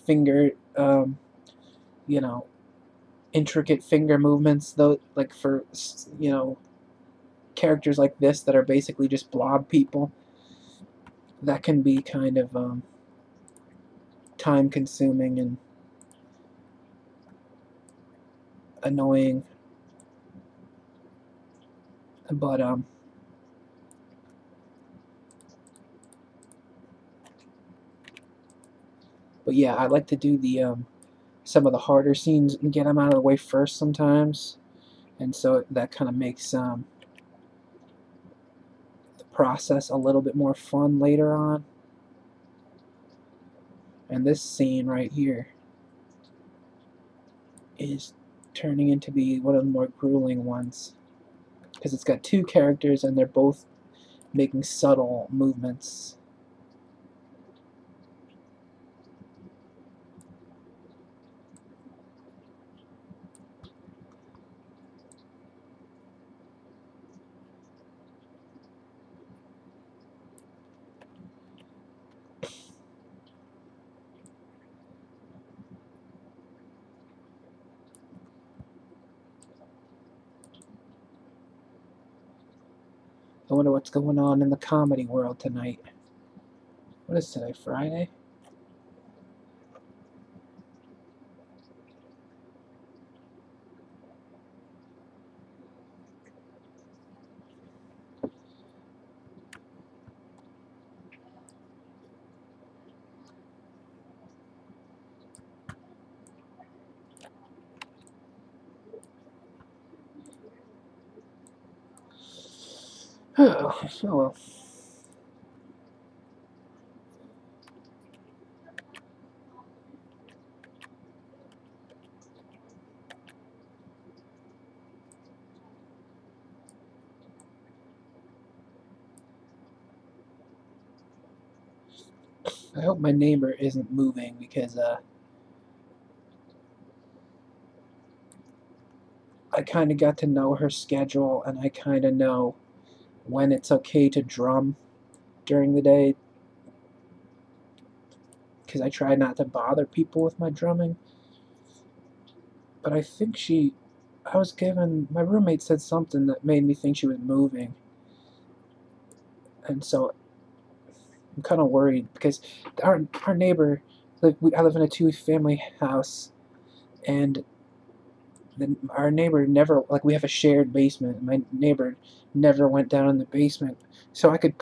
finger, you know, intricate finger movements, though, like for, you know, characters like this that are basically just blob people, that can be kind of time consuming and annoying. But yeah, I like to do the some of the harder scenes and get them out of the way first sometimes, and so that kind of makes the process a little bit more fun later on. And this scene right here is turning into be one of the more grueling ones because it's got two characters and they're both making subtle movements. I wonder what's going on in the comedy world tonight. What is today, Friday? Oh well. I hope my neighbor isn't moving because I kind of got to know her schedule and I kind of know when it's okay to drum during the day because I try not to bother people with my drumming. But I think my roommate said something that made me think she was moving. And so I'm kind of worried because our neighbor, like I live in a two-family house, and our neighbor never, like we have a shared basement. My neighbor never went down in the basement, so I could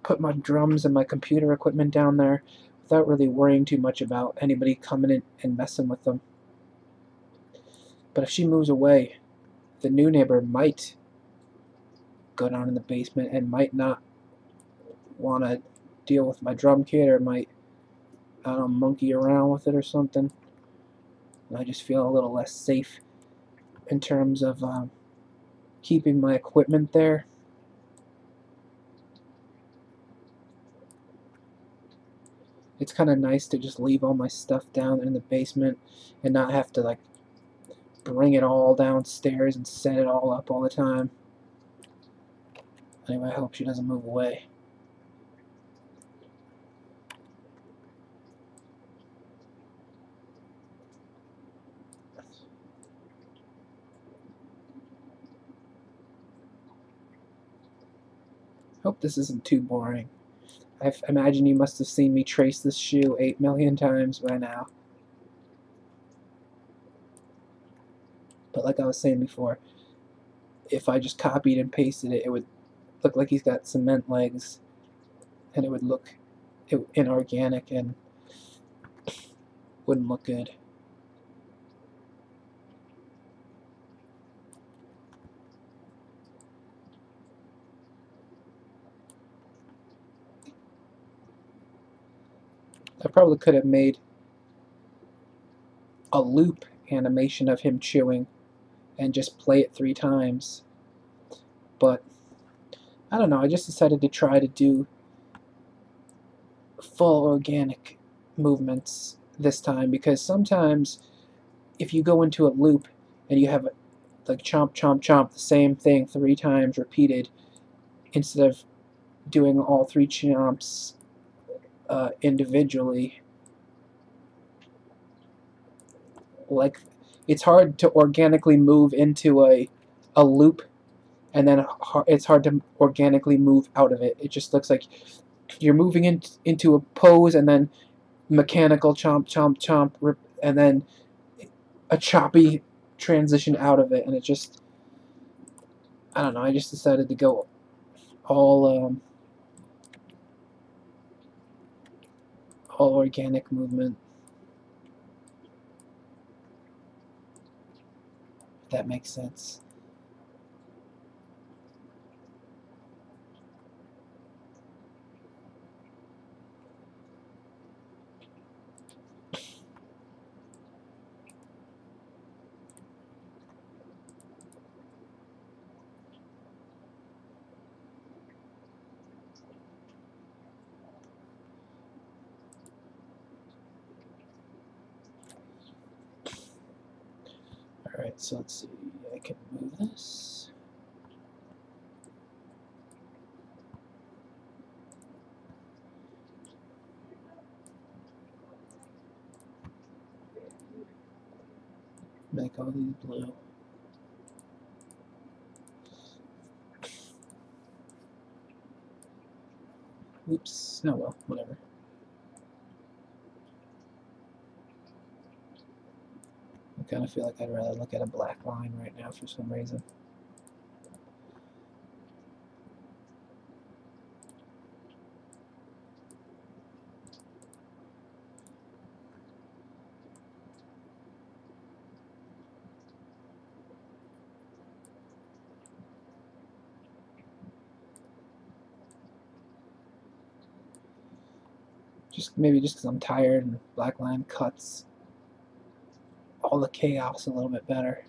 put my drums and my computer equipment down there without really worrying too much about anybody coming in and messing with them. But if she moves away, the new neighbor might go down in the basement and might not want to deal with my drum kit or might, I don't know, monkey around with it or something. And I just feel a little less safe in terms of keeping my equipment there. It's kind of nice to just leave all my stuff down in the basement and not have to like bring it all downstairs and set it all up all the time. Anyway, I hope she doesn't move away. Hope this isn't too boring. I imagine you must have seen me trace this shoe 8 million times by now. But like I was saying before, if I just copied and pasted it, it would look like he's got cement legs, and it would look inorganic and wouldn't look good. I probably could have made a loop animation of him chewing and just play it 3 times. But I don't know, I just decided to try to do full organic movements this time, because sometimes if you go into a loop and you have like chomp chomp chomp the same thing 3 times repeated, instead of doing all 3 chomps individually, like, it's hard to organically move into a loop, and then it's hard to organically move out of it. It just looks like you're moving into a pose, and then mechanical chomp chomp chomp, and then a choppy transition out of it, and it just, I don't know, I just decided to go all organic movement, if that makes sense. Alright, so let's see, I can move this. Make all these blue. Oops, oh well, whatever. I kind of feel like I'd rather look at a black line right now for some reason. Maybe just because I'm tired, and black line cuts all the chaos a little bit better.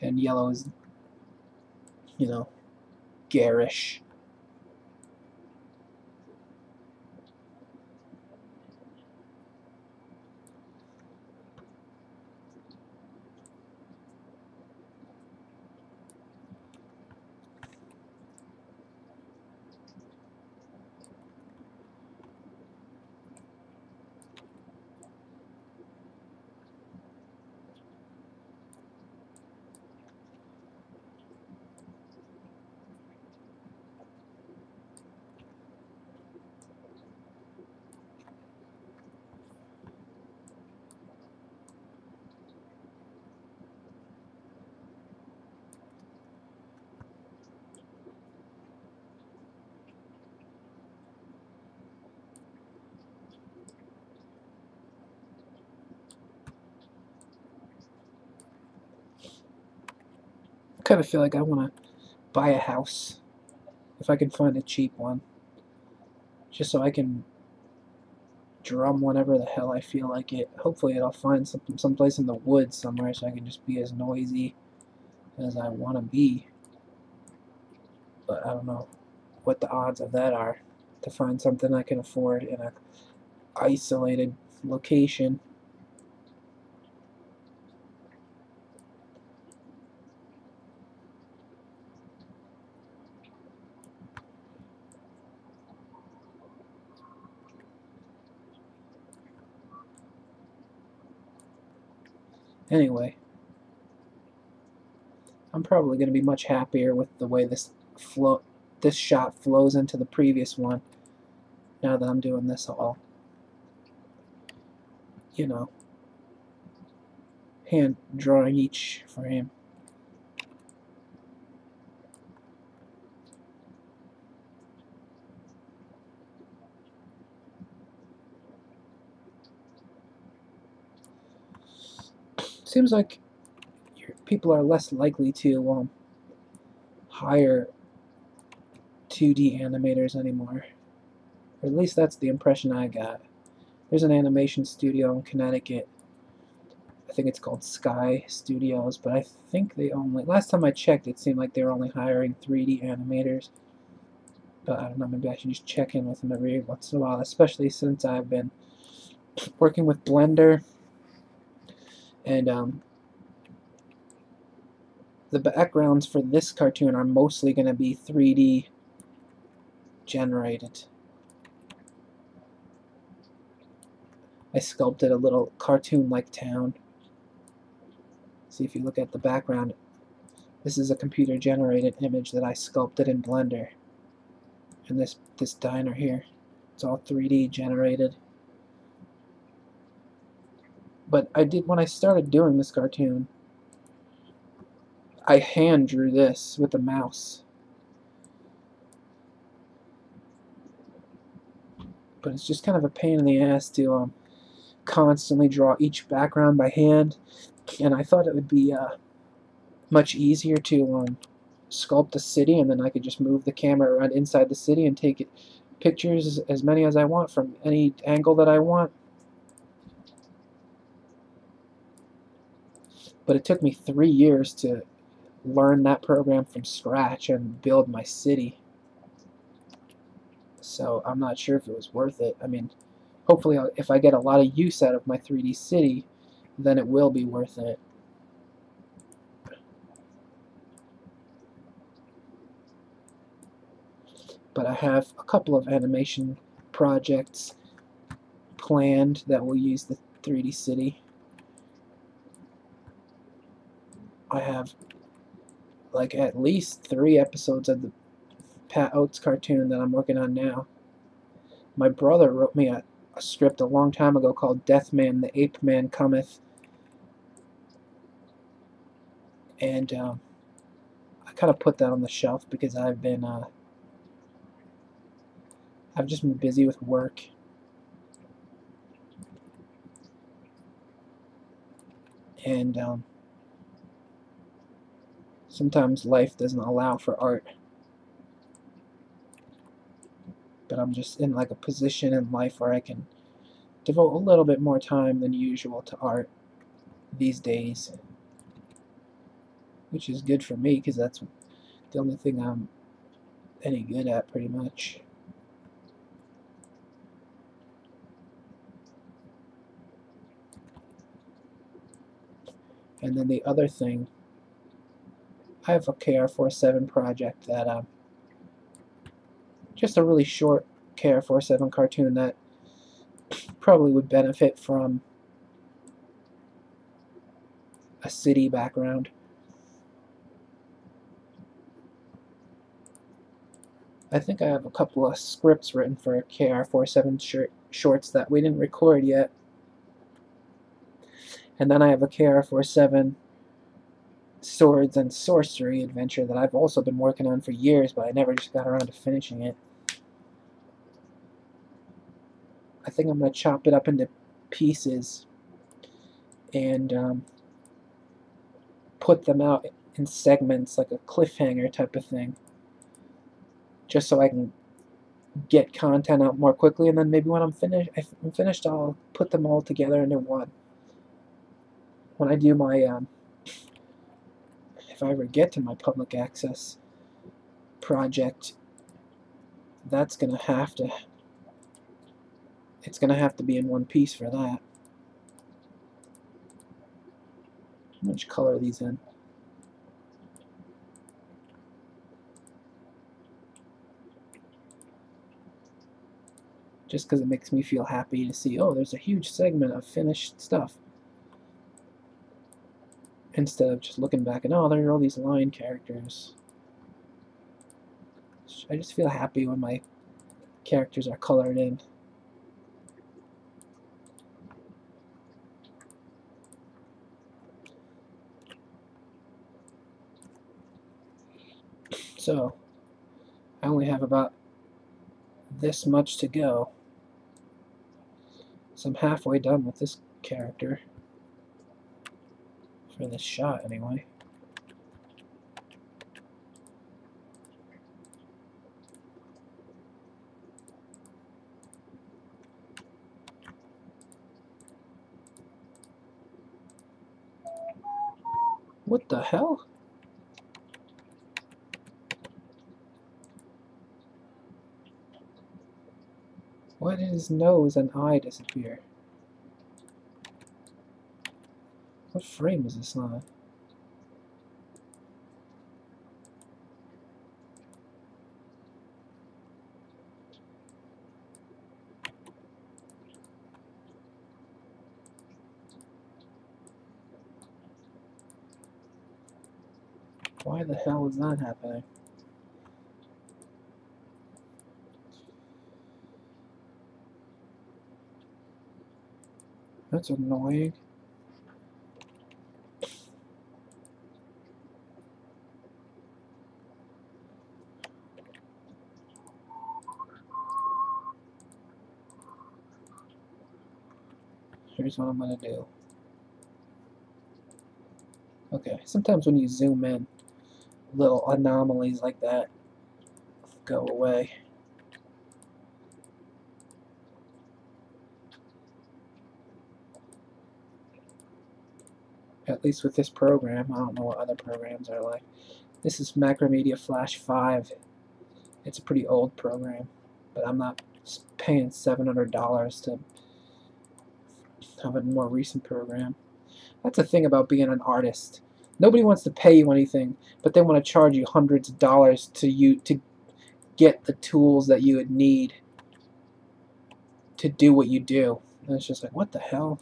And yellow is, you know, garish. I kind of feel like I want to buy a house, if I can find a cheap one, just so I can drum whenever the hell I feel like it. Hopefully I'll find someplace in the woods somewhere, so I can just be as noisy as I want to be. But I don't know what the odds of that are, to find something I can afford in a isolated location. Anyway, I'm probably going to be much happier with the way this shot flows into the previous one, now that I'm doing this all, you know, hand drawing each frame. Seems like people are less likely to hire 2D animators anymore. Or at least that's the impression I got. There's an animation studio in Connecticut. I think it's called Sky Studios, but I think they only, last time I checked, it seemed like they were only hiring 3D animators. But I don't know, maybe I should just check in with them every once in a while, especially since I've been working with Blender, and the backgrounds for this cartoon are mostly going to be 3D generated. I sculpted a little cartoon-like town. See, if you look at the background, this is a computer-generated image that I sculpted in Blender. And this diner here, it's all 3D generated. But when I started doing this cartoon, I hand drew this with a mouse. But it's just kind of a pain in the ass to constantly draw each background by hand, and I thought it would be much easier to sculpt a city, and then I could just move the camera around inside the city and take pictures as many as I want from any angle that I want. But it took me 3 years to learn that program from scratch and build my city. So I'm not sure if it was worth it. I mean, hopefully if I get a lot of use out of my 3D city, then it will be worth it. But I have a couple of animation projects planned that will use the 3D city. I have like at least 3 episodes of the Pat Oates cartoon that I'm working on now. My brother wrote me a script a long time ago called Deathman, the Ape Man Cometh. And I kind of put that on the shelf because I've just been busy with work. And sometimes life doesn't allow for art. But I'm just in like a position in life where I can devote a little bit more time than usual to art these days, which is good for me because that's the only thing I'm any good at, pretty much. And then the other thing, I have a KR47 project that just a really short KR47 cartoon that probably would benefit from a city background. I think I have a couple of scripts written for KR47 shorts that we didn't record yet. And then I have a KR47 swords and sorcery adventure that I've also been working on for years, but I never just got around to finishing it. I think I'm going to chop it up into pieces and put them out in segments, like a cliffhanger type of thing, just so I can get content out more quickly, and then maybe when I'm finished, I'll put them all together into one. When I do my, if I ever get to my public access project, that's gonna have to, it's gonna have to be in one piece for that. How much color are these in? Just because it makes me feel happy to see, oh, there's a huge segment of finished stuff. Instead of just looking back and, oh, there are all these line characters. I just feel happy when my characters are colored in. So, I only have about this much to go. So I'm halfway done with this character. For this shot, anyway. What the hell? Why did his nose and eye disappear? What frame is this on? Why the hell is that happening? That's annoying. Here's what I'm gonna do. Okay, sometimes when you zoom in, little anomalies like that go away. At least with this program. I don't know what other programs are like. This is Macromedia Flash 5. It's a pretty old program, but I'm not paying $700 to have a more recent program. That's the thing about being an artist. Nobody wants to pay you anything, but they want to charge you hundreds of dollars to get the tools that you would need to do what you do. And it's just like, what the hell?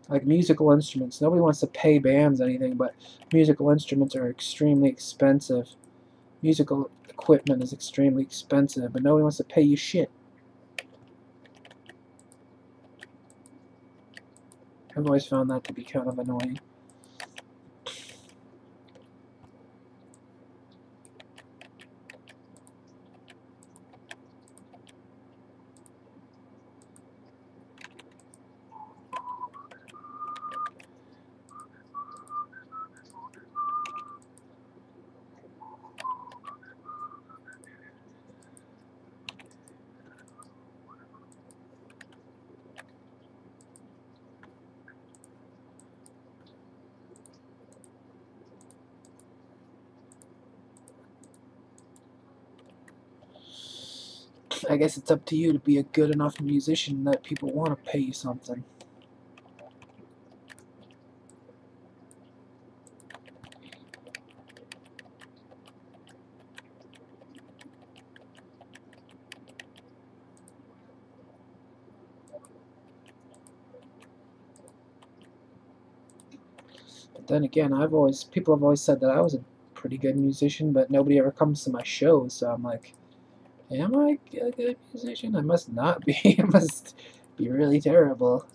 Like musical instruments. Nobody wants to pay bands anything, but musical instruments are extremely expensive. Musical equipment is extremely expensive, but nobody wants to pay you shit. I've always found that to be kind of annoying. I guess it's up to you to be a good enough musician that people want to pay you something. But then again, people have always said that I was a pretty good musician, but nobody ever comes to my shows, so I'm like, am I a good musician? I must not be. I must be really terrible.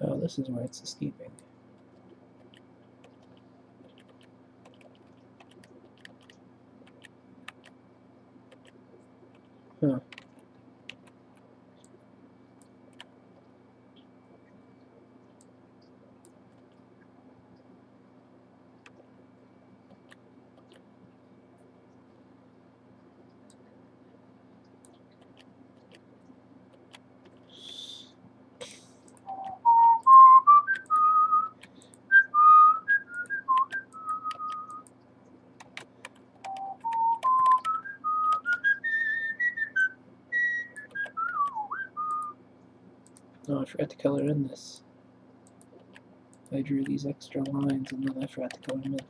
Oh, this is where it's escaping. Huh. Oh, I forgot to color in this. I drew these extra lines and then I forgot to color them in.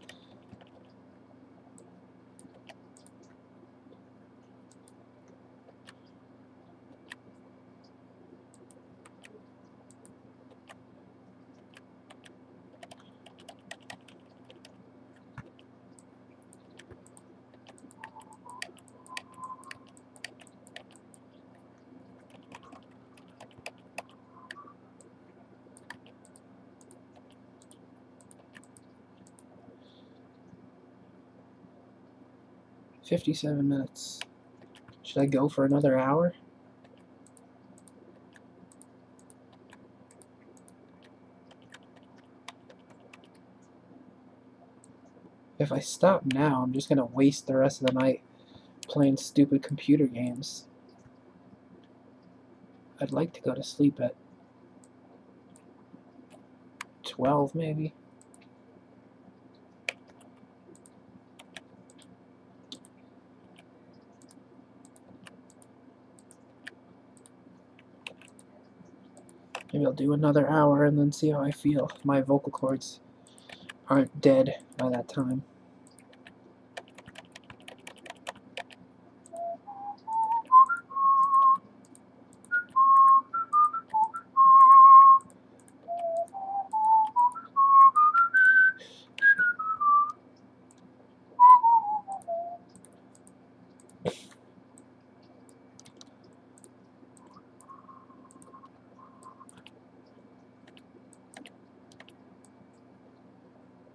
$57 minutes. Should I go for another hour? If I stop now, I'm just going to waste the rest of the night playing stupid computer games. I'd like to go to sleep at 12, maybe. Maybe I'll do another hour and then see how I feel. If my vocal cords aren't dead by that time.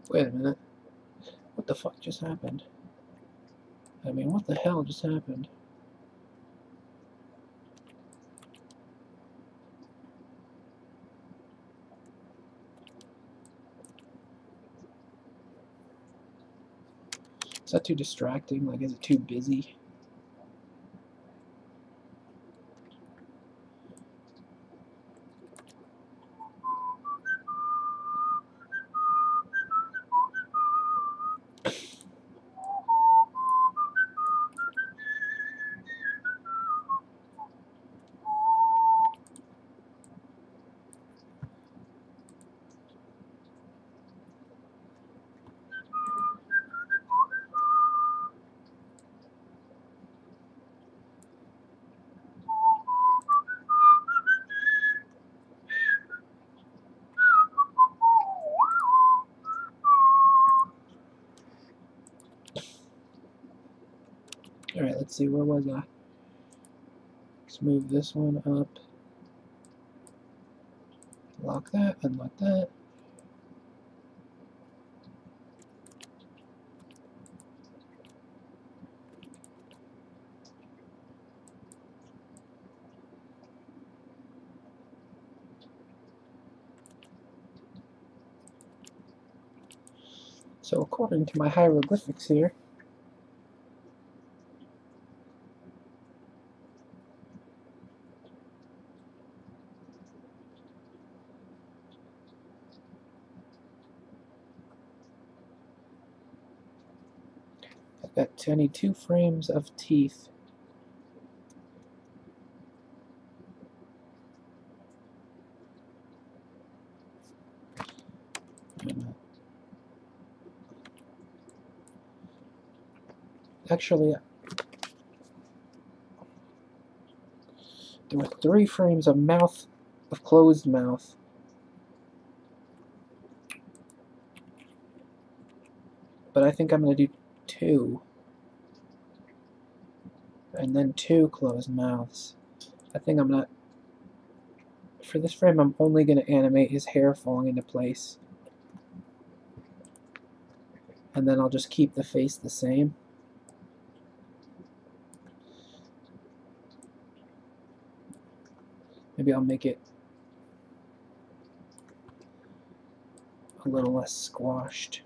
Wait a minute. What the fuck just happened? I mean, what the hell just happened? Is that too distracting? Like, is it too busy? Alright, let's see, where was I? Let's move this one up. Lock that, unlock that. So according to my hieroglyphics here, I've got 22 frames of teeth. Actually, there were 3 frames of mouth, of closed mouth. But I think I'm going to do 2. And then 2 closed mouths. I think I'm not... For this frame, I'm only going to animate his hair falling into place. And then I'll just keep the face the same. Maybe I'll make it a little less squashed.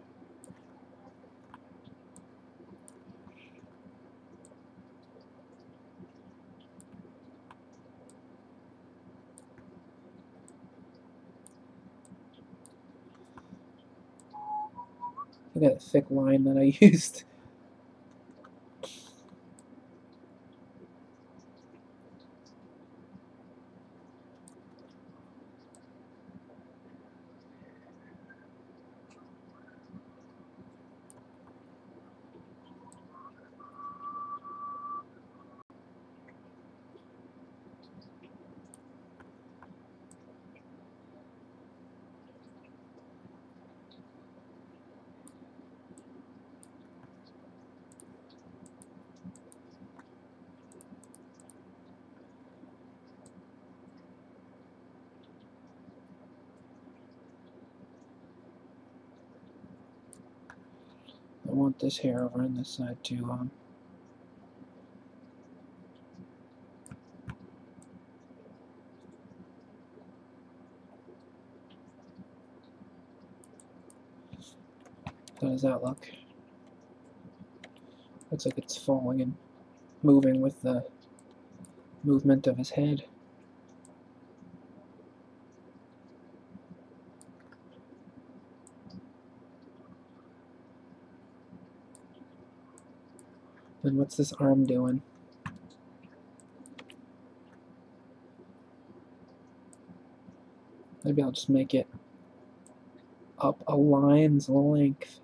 Look at that thick line that I used. I want this hair over on this side too. How does that look? Looks like it's falling and moving with the movement of his head. Then what's this arm doing? Maybe I'll just make it up a line's length.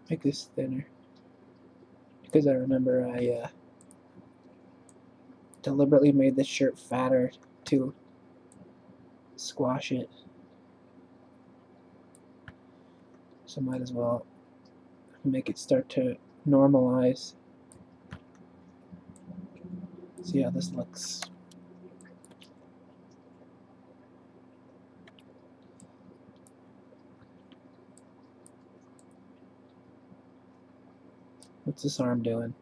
Make this thinner. Because I remember I deliberately made this shirt fatter to squash it. So might as well make it start to normalize. See how this looks. What's this arm doing?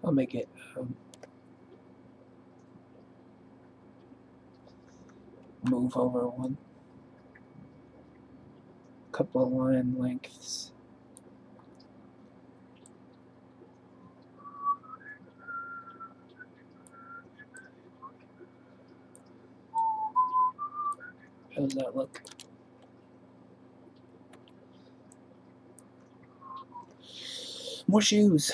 I'll make it move over one couple of line lengths. How does that look? More shoes.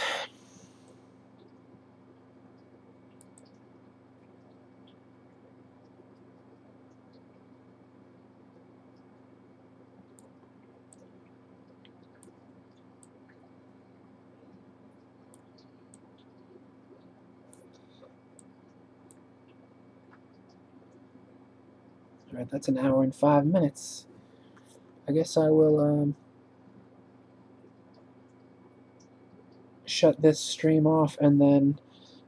Alright, that's an hour and 5 minutes. I guess I will shut this stream off and then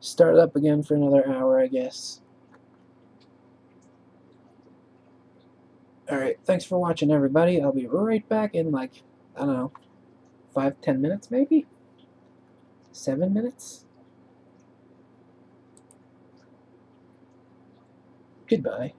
start it up again for another hour, I guess. Alright, thanks for watching, everybody. I'll be right back in, like, I don't know, 5-10 minutes, maybe? 7 minutes? Goodbye.